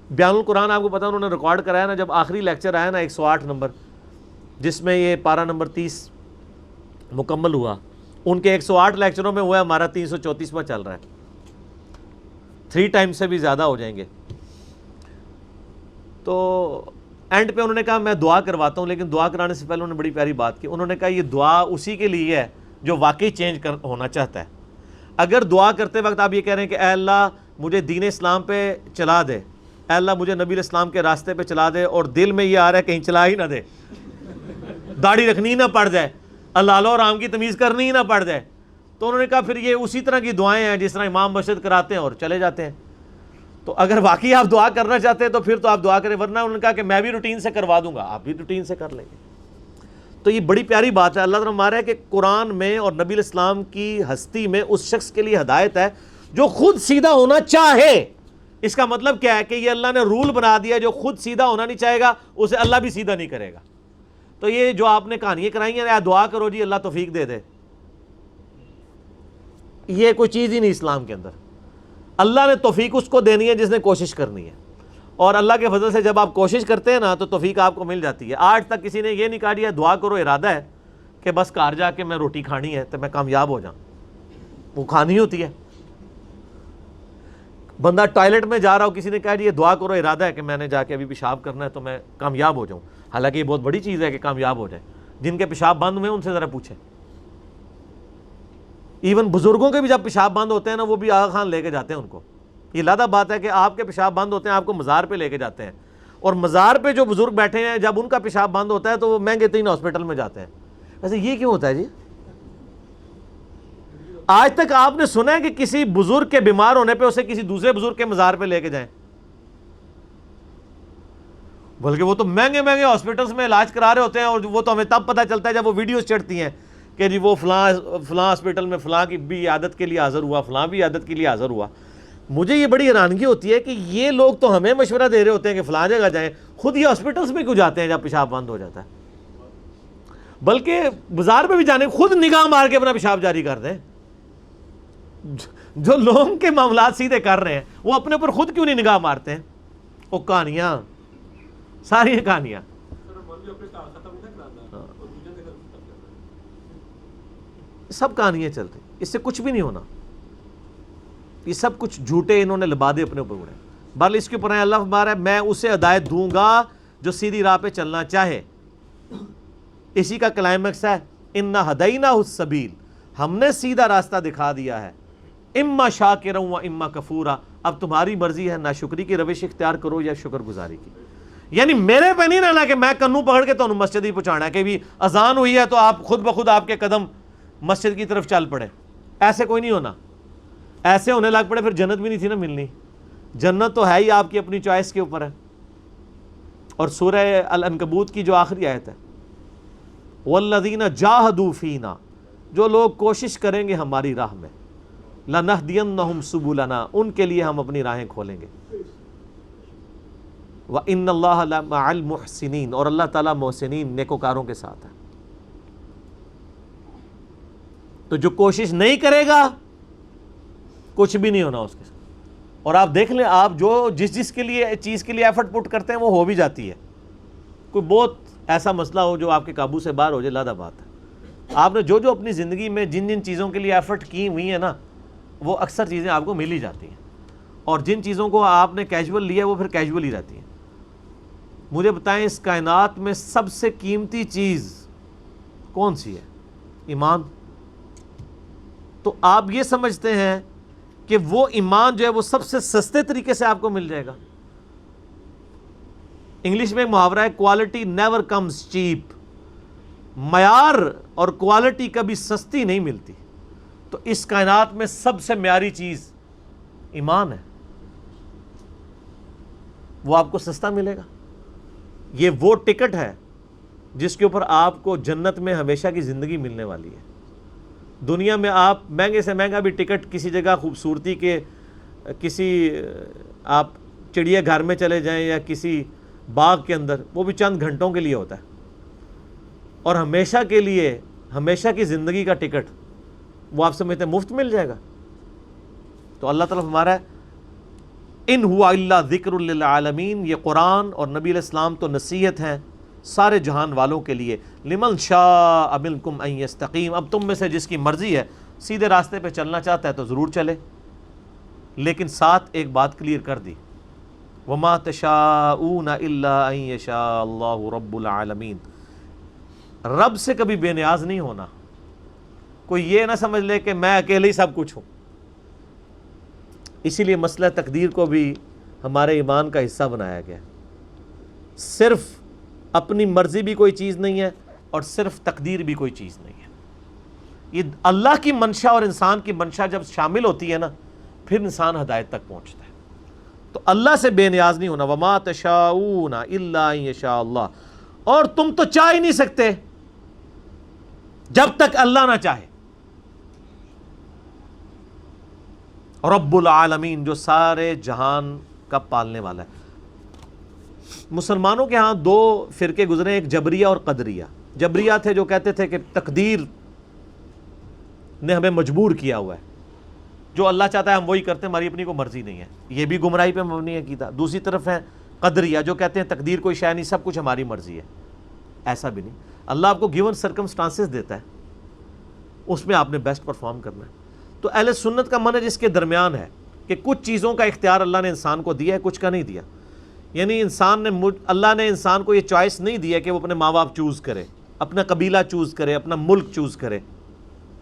S1: بیان القرآن آپ کو پتا انہوں نے ریکارڈ کرایا نا، جب آخری لیکچر آیا نا 108 نمبر، جس میں یہ پارہ نمبر 30 مکمل ہوا، ان کے 108 لیکچروں میں ہوا، ہمارا 334واں چل رہا ہے، 3 ٹائم سے بھی زیادہ ہو جائیں گے۔ تو اینڈ پہ انہوں نے کہا میں دعا کرواتا ہوں، لیکن دعا کرانے سے پہلے انہوں نے بڑی پیاری بات کی، انہوں نے کہا یہ دعا اسی کے لیے ہے جو واقعی چینج ہونا چاہتا ہے۔ اگر دعا کرتے وقت آپ یہ کہہ رہے ہیں کہ اے اللہ مجھے دین اسلام پہ چلا دے، اے اللہ مجھے نبی علیہ السلام کے راستے پہ چلا دے، اور دل میں یہ آ رہا ہے کہیں چلا ہی نہ دے، داڑھی رکھنی ہی نہ پڑ جائے، حلال اور حرام کی تمیز کرنی ہی نہ پڑ جائے، تو انہوں نے کہا پھر یہ اسی طرح کی دعائیں ہیں جس طرح امام مسجد کراتے ہیں اور چلے جاتے ہیں۔ تو اگر واقعی آپ دعا کرنا چاہتے ہیں تو پھر تو آپ دعا کریں، ورنہ انہوں نے کہا کہ میں بھی روٹین سے کروا دوں گا، آپ بھی روٹین سے کر لیں گے۔ تو یہ بڑی پیاری بات ہے، اللہ تعالیٰ ہمارا ہے کہ قرآن میں اور نبی علیہ السلام کی ہستی میں اس شخص کے لیے ہدایت ہے جو خود سیدھا ہونا چاہے۔ اس کا مطلب کیا ہے کہ یہ اللہ نے رول بنا دیا، جو خود سیدھا ہونا نہیں چاہے گا اسے اللہ بھی سیدھا نہیں کرے گا۔ تو یہ جو آپ نے کہانیاں کرائی ہیں دعا کرو جی اللہ توفیق دے دے، یہ کوئی چیز ہی نہیں اسلام کے اندر۔ اللہ نے توفیق اس کو دینی ہے جس نے کوشش کرنی ہے، اور اللہ کے فضل سے جب آپ کوشش کرتے ہیں نا تو توفیق آپ کو مل جاتی ہے۔ آج تک کسی نے یہ نہیں کہا دیا دعا کرو ارادہ ہے کہ بس گھر جا کے میں روٹی کھانی ہے تو میں کامیاب ہو جاؤں، وہ کھانی ہوتی ہے۔ بندہ ٹوائلٹ میں جا رہا ہو، کسی نے کہا یہ دعا کرو ارادہ ہے کہ میں نے جا کے ابھی پیشاب کرنا ہے تو میں کامیاب ہو جاؤں، حالانکہ یہ بہت بڑی چیز ہے کہ کامیاب ہو جائے۔ جن کے پیشاب بند ہوئے ان سے ذرا پوچھیں، ایون بزرگوں کے بھی جب پیشاب بند ہوتے ہیں نا وہ بھی آغا خان لے کے جاتے ہیں ان کو۔ یہ لادہ بات ہے کہ آپ کے پیشاب بند ہوتے ہیں آپ کو مزار پہ لے کے جاتے ہیں، اور مزار پہ جو بزرگ بیٹھے ہیں جب ان کا پیشاب بند ہوتا ہے تو وہ مہنگے ترین ہاسپٹل میں جاتے ہیں۔ ویسے یہ کیوں ہوتا ہے جی؟ آج تک آپ نے سنا ہے کہ کسی بزرگ کے بیمار ہونے پہ اسے کسی دوسرے بزرگ کے مزار پہ لے کے جائیں؟ بلکہ وہ تو مہنگے مہنگے ہاسپٹلس میں علاج کرا رہے ہوتے ہیں، اور وہ تو ہمیں تب پتہ چلتا ہے جب وہ ویڈیوز چڑھتی ہیں کہ جی وہ فلاں ہاسپٹل میں فلاں کی بھی عادت کے لیے حاضر ہوا، فلاں بھی عادت کے لیے حاضر ہوا۔ مجھے یہ بڑی حیرانگی ہوتی ہے کہ یہ لوگ تو ہمیں مشورہ دے رہے ہوتے ہیں کہ فلاں جگہ جائیں، خود یہ ہاسپٹلس میں کیوں جاتے ہیں جب پیشاب بند ہو جاتا ہے؟ بلکہ بازار پہ بھی جانے خود نگاہ مار کے اپنا پیشاب جاری کر دیں۔ جو لوگوں کے معاملات سیدھے کر رہے ہیں وہ اپنے اوپر خود کیوں نہیں نگاہ مارتے ہیں؟ وہ کہانیاں، ساری کہانیاں، سب کہانیاں چل رہی، اس سے کچھ بھی نہیں ہونا، یہ سب کچھ جھوٹے انہوں نے لبادے اپنے اوپر اڑے۔ بہرحال اس کے اوپر اللہ فرما ہے میں اسے ہدایت دوں گا جو سیدھی راہ پہ چلنا چاہے۔ اسی کا کلائمیکس ہے انا ہدیناہ السبیل، ہم نے سیدھا راستہ دکھا دیا ہے، اما شاکرا و اما کفورا، اب تمہاری مرضی ہے ناشکری کی روش اختیار کرو یا شکر گزاری کی۔ یعنی میرے پہ نہیں رہنا کہ میں کنوں پکڑ کے تمہیں مسجد ہی پہنچانا ہے کہ بھی اذان ہوئی ہے تو آپ خود بخود آپ کے قدم مسجد کی طرف چل پڑے، ایسے کوئی نہیں ہونا۔ ایسے ہونے لگ پڑے پھر جنت بھی نہیں تھی نا ملنی، جنت تو ہے ہی آپ کی اپنی چوائس کے اوپر ہے۔ اور سورہ العنکبوت کی جو آخری آیت ہے والذین جاہدوا فینا، جو لوگ کوشش کریں گے ہماری راہ میں، لنہدینہم سبلنا، ان کے لیے ہم اپنی راہیں کھولیں گے، وَإِنَّ اللَّهَ لَمَعَ الْمُحْسِنِينَ، اور اللہ تعالیٰ محسنین نیکوکاروں کے ساتھ ہے۔ تو جو کوشش نہیں کرے گا کچھ بھی نہیں ہونا اس کے ساتھ۔ اور آپ دیکھ لیں، آپ جو جس کے لیے چیز کے لیے ایفرٹ پٹ کرتے ہیں وہ ہو بھی جاتی ہے۔ کوئی بہت ایسا مسئلہ ہو جو آپ کے قابو سے باہر ہو جائے، لادہ بات ہے۔ آپ نے جو اپنی زندگی میں جن چیزوں کے لیے ایفرٹ کی ہوئی ہیں نا، وہ اکثر چیزیں آپ کو مل ہی جاتی ہیں، اور جن چیزوں کو آپ نے کیجول لیا وہ پھر کیجول ہی رہتی ہیں۔ مجھے بتائیں اس کائنات میں سب سے قیمتی چیز کون سی ہے؟ ایمان۔ تو آپ یہ سمجھتے ہیں کہ وہ ایمان جو ہے وہ سب سے سستے طریقے سے آپ کو مل جائے گا؟ انگلش میں ایک محاورہ ہے، کوالٹی نیور کمز چیپ۔ معیار اور کوالٹی کبھی سستی نہیں ملتی. تو اس کائنات میں سب سے معیاری چیز ایمان ہے. وہ آپ کو سستا ملے گا. یہ وہ ٹکٹ ہے جس کے اوپر آپ کو جنت میں ہمیشہ کی زندگی ملنے والی ہے. دنیا میں آپ مہنگے سے مہنگا بھی ٹکٹ کسی جگہ خوبصورتی کے کسی آپ چڑیا گھر میں چلے جائیں یا کسی باغ کے اندر، وہ بھی چند گھنٹوں کے لیے ہوتا ہے. اور ہمیشہ کے لیے، ہمیشہ کی زندگی کا ٹکٹ وہ آپ سمجھتے ہیں مفت مل جائے گا. تو اللہ تعالیٰ ہمارا ہے ان ہوا الا ذکر للعالمین. یہ قرآن اور نبی علیہ السلام تو نصیحت ہیں سارے جہان والوں کے لیے. لمن شاء منکم ان یستقیم. اب تم میں سے جس کی مرضی ہے سیدھے راستے پہ چلنا چاہتا ہے تو ضرور چلے، لیکن ساتھ ایک بات کلیئر کر دی، وما تشاءون الا ان یشاء اللہ رب العالمین. رب سے کبھی بے نیاز نہیں ہونا. کوئی یہ نہ سمجھ لے کہ میں اکیلے ہی سب کچھ ہوں. اسی لیے مسئلہ تقدیر کو بھی ہمارے ایمان کا حصہ بنایا گیا. صرف اپنی مرضی بھی کوئی چیز نہیں ہے اور صرف تقدیر بھی کوئی چیز نہیں ہے. یہ اللہ کی منشا اور انسان کی منشا جب شامل ہوتی ہے نا، پھر انسان ہدایت تک پہنچتا ہے. تو اللہ سے بے نیاز نہیں ہونا. وما تشاؤون الا ان یشاء اللہ. اور تم تو چاہ ہی نہیں سکتے جب تک اللہ نہ چاہے. رب العالمین جو سارے جہان کا پالنے والا ہے. مسلمانوں کے ہاں دو فرقے گزرے، ایک جبریہ اور قدریہ. جبریہ تھے جو کہتے تھے کہ تقدیر نے ہمیں مجبور کیا ہوا ہے، جو اللہ چاہتا ہے ہم وہی کرتے ہیں، ہماری اپنی کوئی مرضی نہیں ہے. یہ بھی گمراہی پہ مبنی ہے عقیدہ. دوسری طرف ہے قدریہ جو کہتے ہیں تقدیر کوئی شے نہیں، سب کچھ ہماری مرضی ہے. ایسا بھی نہیں. اللہ آپ کو گیون سرکمسٹانسز دیتا ہے، اس میں آپ نے بیسٹ پرفارم کرنا ہے. تو اہل سنت کا منہج اس کے درمیان ہے کہ کچھ چیزوں کا اختیار اللہ نے انسان کو دیا ہے، کچھ کا نہیں دیا. یعنی اللہ نے انسان کو یہ چوائس نہیں دیا کہ وہ اپنے ماں باپ چوز کرے، اپنا قبیلہ چوز کرے، اپنا ملک چوز کرے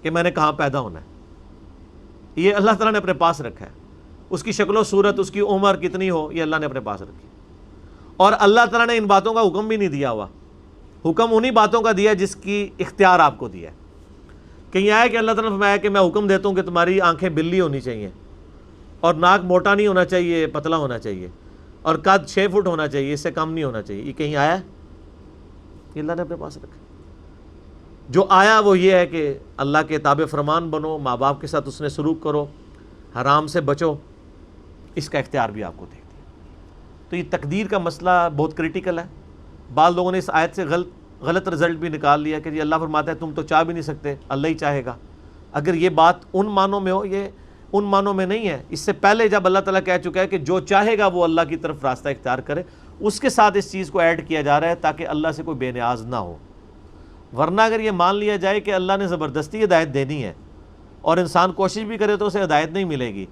S1: کہ میں نے کہاں پیدا ہونا ہے. یہ اللہ تعالیٰ نے اپنے پاس رکھا ہے. اس کی شکل و صورت، اس کی عمر کتنی ہو، یہ اللہ نے اپنے پاس رکھی. اور اللہ تعالیٰ نے ان باتوں کا حکم بھی نہیں دیا ہوا. حکم انہی باتوں کا دیا جس کی اختیار آپ کو دیا ہے. کہیں آیا کہ اللہ تعالیٰ نے فرمایا کہ میں حکم دیتا ہوں کہ تمہاری آنکھیں بلی ہونی چاہیے اور ناک موٹا نہیں ہونا چاہیے، پتلا ہونا چاہیے، اور قد 6 فٹ ہونا چاہیے، اس سے کم نہیں ہونا چاہیے. یہ کہیں آیا ہے؟ یہ اللہ نے اپنے پاس رکھا. جو آیا وہ یہ ہے کہ اللہ کے تابع فرمان بنو، ماں باپ کے ساتھ اس نے سلوک کرو، حرام سے بچو. اس کا اختیار بھی آپ کو دے دیا. تو یہ تقدیر کا مسئلہ بہت کریٹیکل ہے. بعض لوگوں نے اس آیت سے غلط رزلٹ بھی نکال لیا کہ اللہ فرماتا ہے تم تو چاہ بھی نہیں سکتے، اللہ ہی چاہے گا. اگر یہ بات ان معنوں میں ہو، یہ ان معنوں میں نہیں ہے. اس سے پہلے جب اللہ تعالیٰ کہہ چکا ہے کہ جو چاہے گا وہ اللہ کی طرف راستہ اختیار کرے، اس کے ساتھ اس چیز کو ایڈ کیا جا رہا ہے تاکہ اللہ سے کوئی بے نیاز نہ ہو. ورنہ اگر یہ مان لیا جائے کہ اللہ نے زبردستی ہدایت دینی ہے اور انسان کوشش بھی کرے تو اسے ہدایت نہیں ملے گی،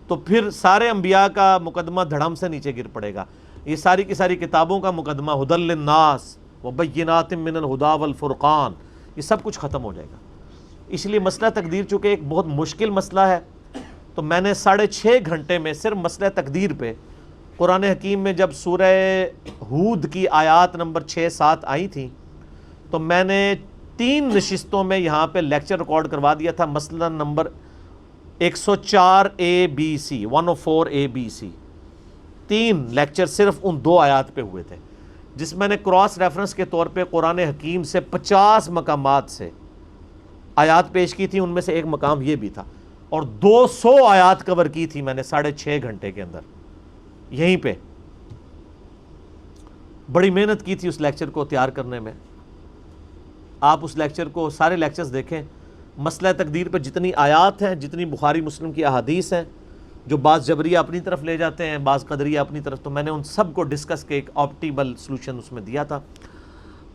S1: تو پھر سارے انبیاء کا مقدمہ دھڑم سے نیچے گر پڑے گا. یہ ساری کی ساری کتابوں کا مقدمہ ہدی للناس وبینات من الہدی والفرقان، یہ سب کچھ ختم ہو جائے گا. اس لیے مسئلہ تقدیر چونکہ ایک بہت مشکل مسئلہ ہے، تو میں نے 6.5 گھنٹے میں صرف مسئلہ تقدیر پہ قرآن حکیم میں جب سورہ ہود کی آیات نمبر 6-7 آئی تھیں تو میں نے 3 نشستوں میں یہاں پہ لیکچر ریکارڈ کروا دیا تھا. مسئلہ نمبر 104 ABC 104 ABC 3 لیکچر صرف ان 2 آیات پہ ہوئے تھے، جس میں نے کراس ریفرنس کے طور پہ قرآن حکیم سے 50 مقامات سے آیات پیش کی تھی. ان میں سے ایک مقام یہ بھی تھا، اور 200 آیات کور کی تھی میں نے 6.5 گھنٹے کے اندر. یہیں پہ بڑی محنت کی تھی اس لیکچر کو تیار کرنے میں. آپ اس لیکچر کو، سارے لیکچرز دیکھیں. مسئلہ تقدیر پہ جتنی آیات ہیں، جتنی بخاری مسلم کی احادیث ہیں، جو بعض جبریہ اپنی طرف لے جاتے ہیں، بعض قدریہ اپنی طرف، تو میں نے ان سب کو ڈسکس کے ایک آپٹیمل سلوشن اس میں دیا تھا.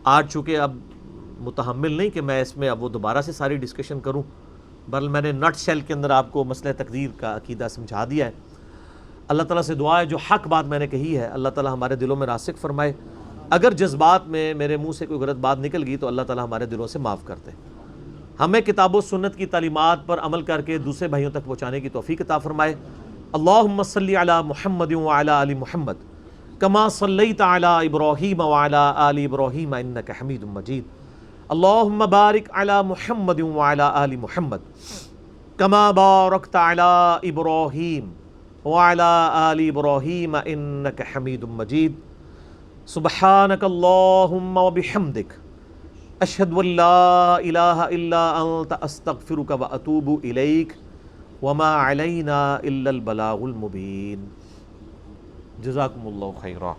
S1: آج چونکہ اب متحمل نہیں کہ میں اس میں اب وہ دوبارہ سے ساری ڈسکشن کروں، بہرحال میں نے نٹ شیل کے اندر آپ کو مسئلہ تقدیر کا عقیدہ سمجھا دیا ہے. اللہ تعالیٰ سے دعا ہے جو حق بات میں نے کہی ہے اللہ تعالیٰ ہمارے دلوں میں راسخ فرمائے. اگر جذبات میں میرے منہ سے کوئی غلط بات نکل گئی تو اللہ تعالیٰ ہمارے دلوں سے معاف کر دے. ہمیں کتاب و سنت کی تعلیمات پر عمل کر کے دوسرے بھائیوں تک پہنچانے کی توفیق عطا فرمائے. اللہم صلی علی محمد وعلی آل محمد کما صلیت علی ابراہیم وعلی آل ابراہیم انک حمید مجید. اللہم بارک علی محمد وعلی آل محمد کما بارکت علی ابراہیم وعلی آل ابراہیم انک حمید مجید سبحانک اللہم وبحمدک اشہد ان لا الہ الا انت استغفرک واتوب الیک وما علینا الا البلاغ المبین. جزاکم اللہ خیرا.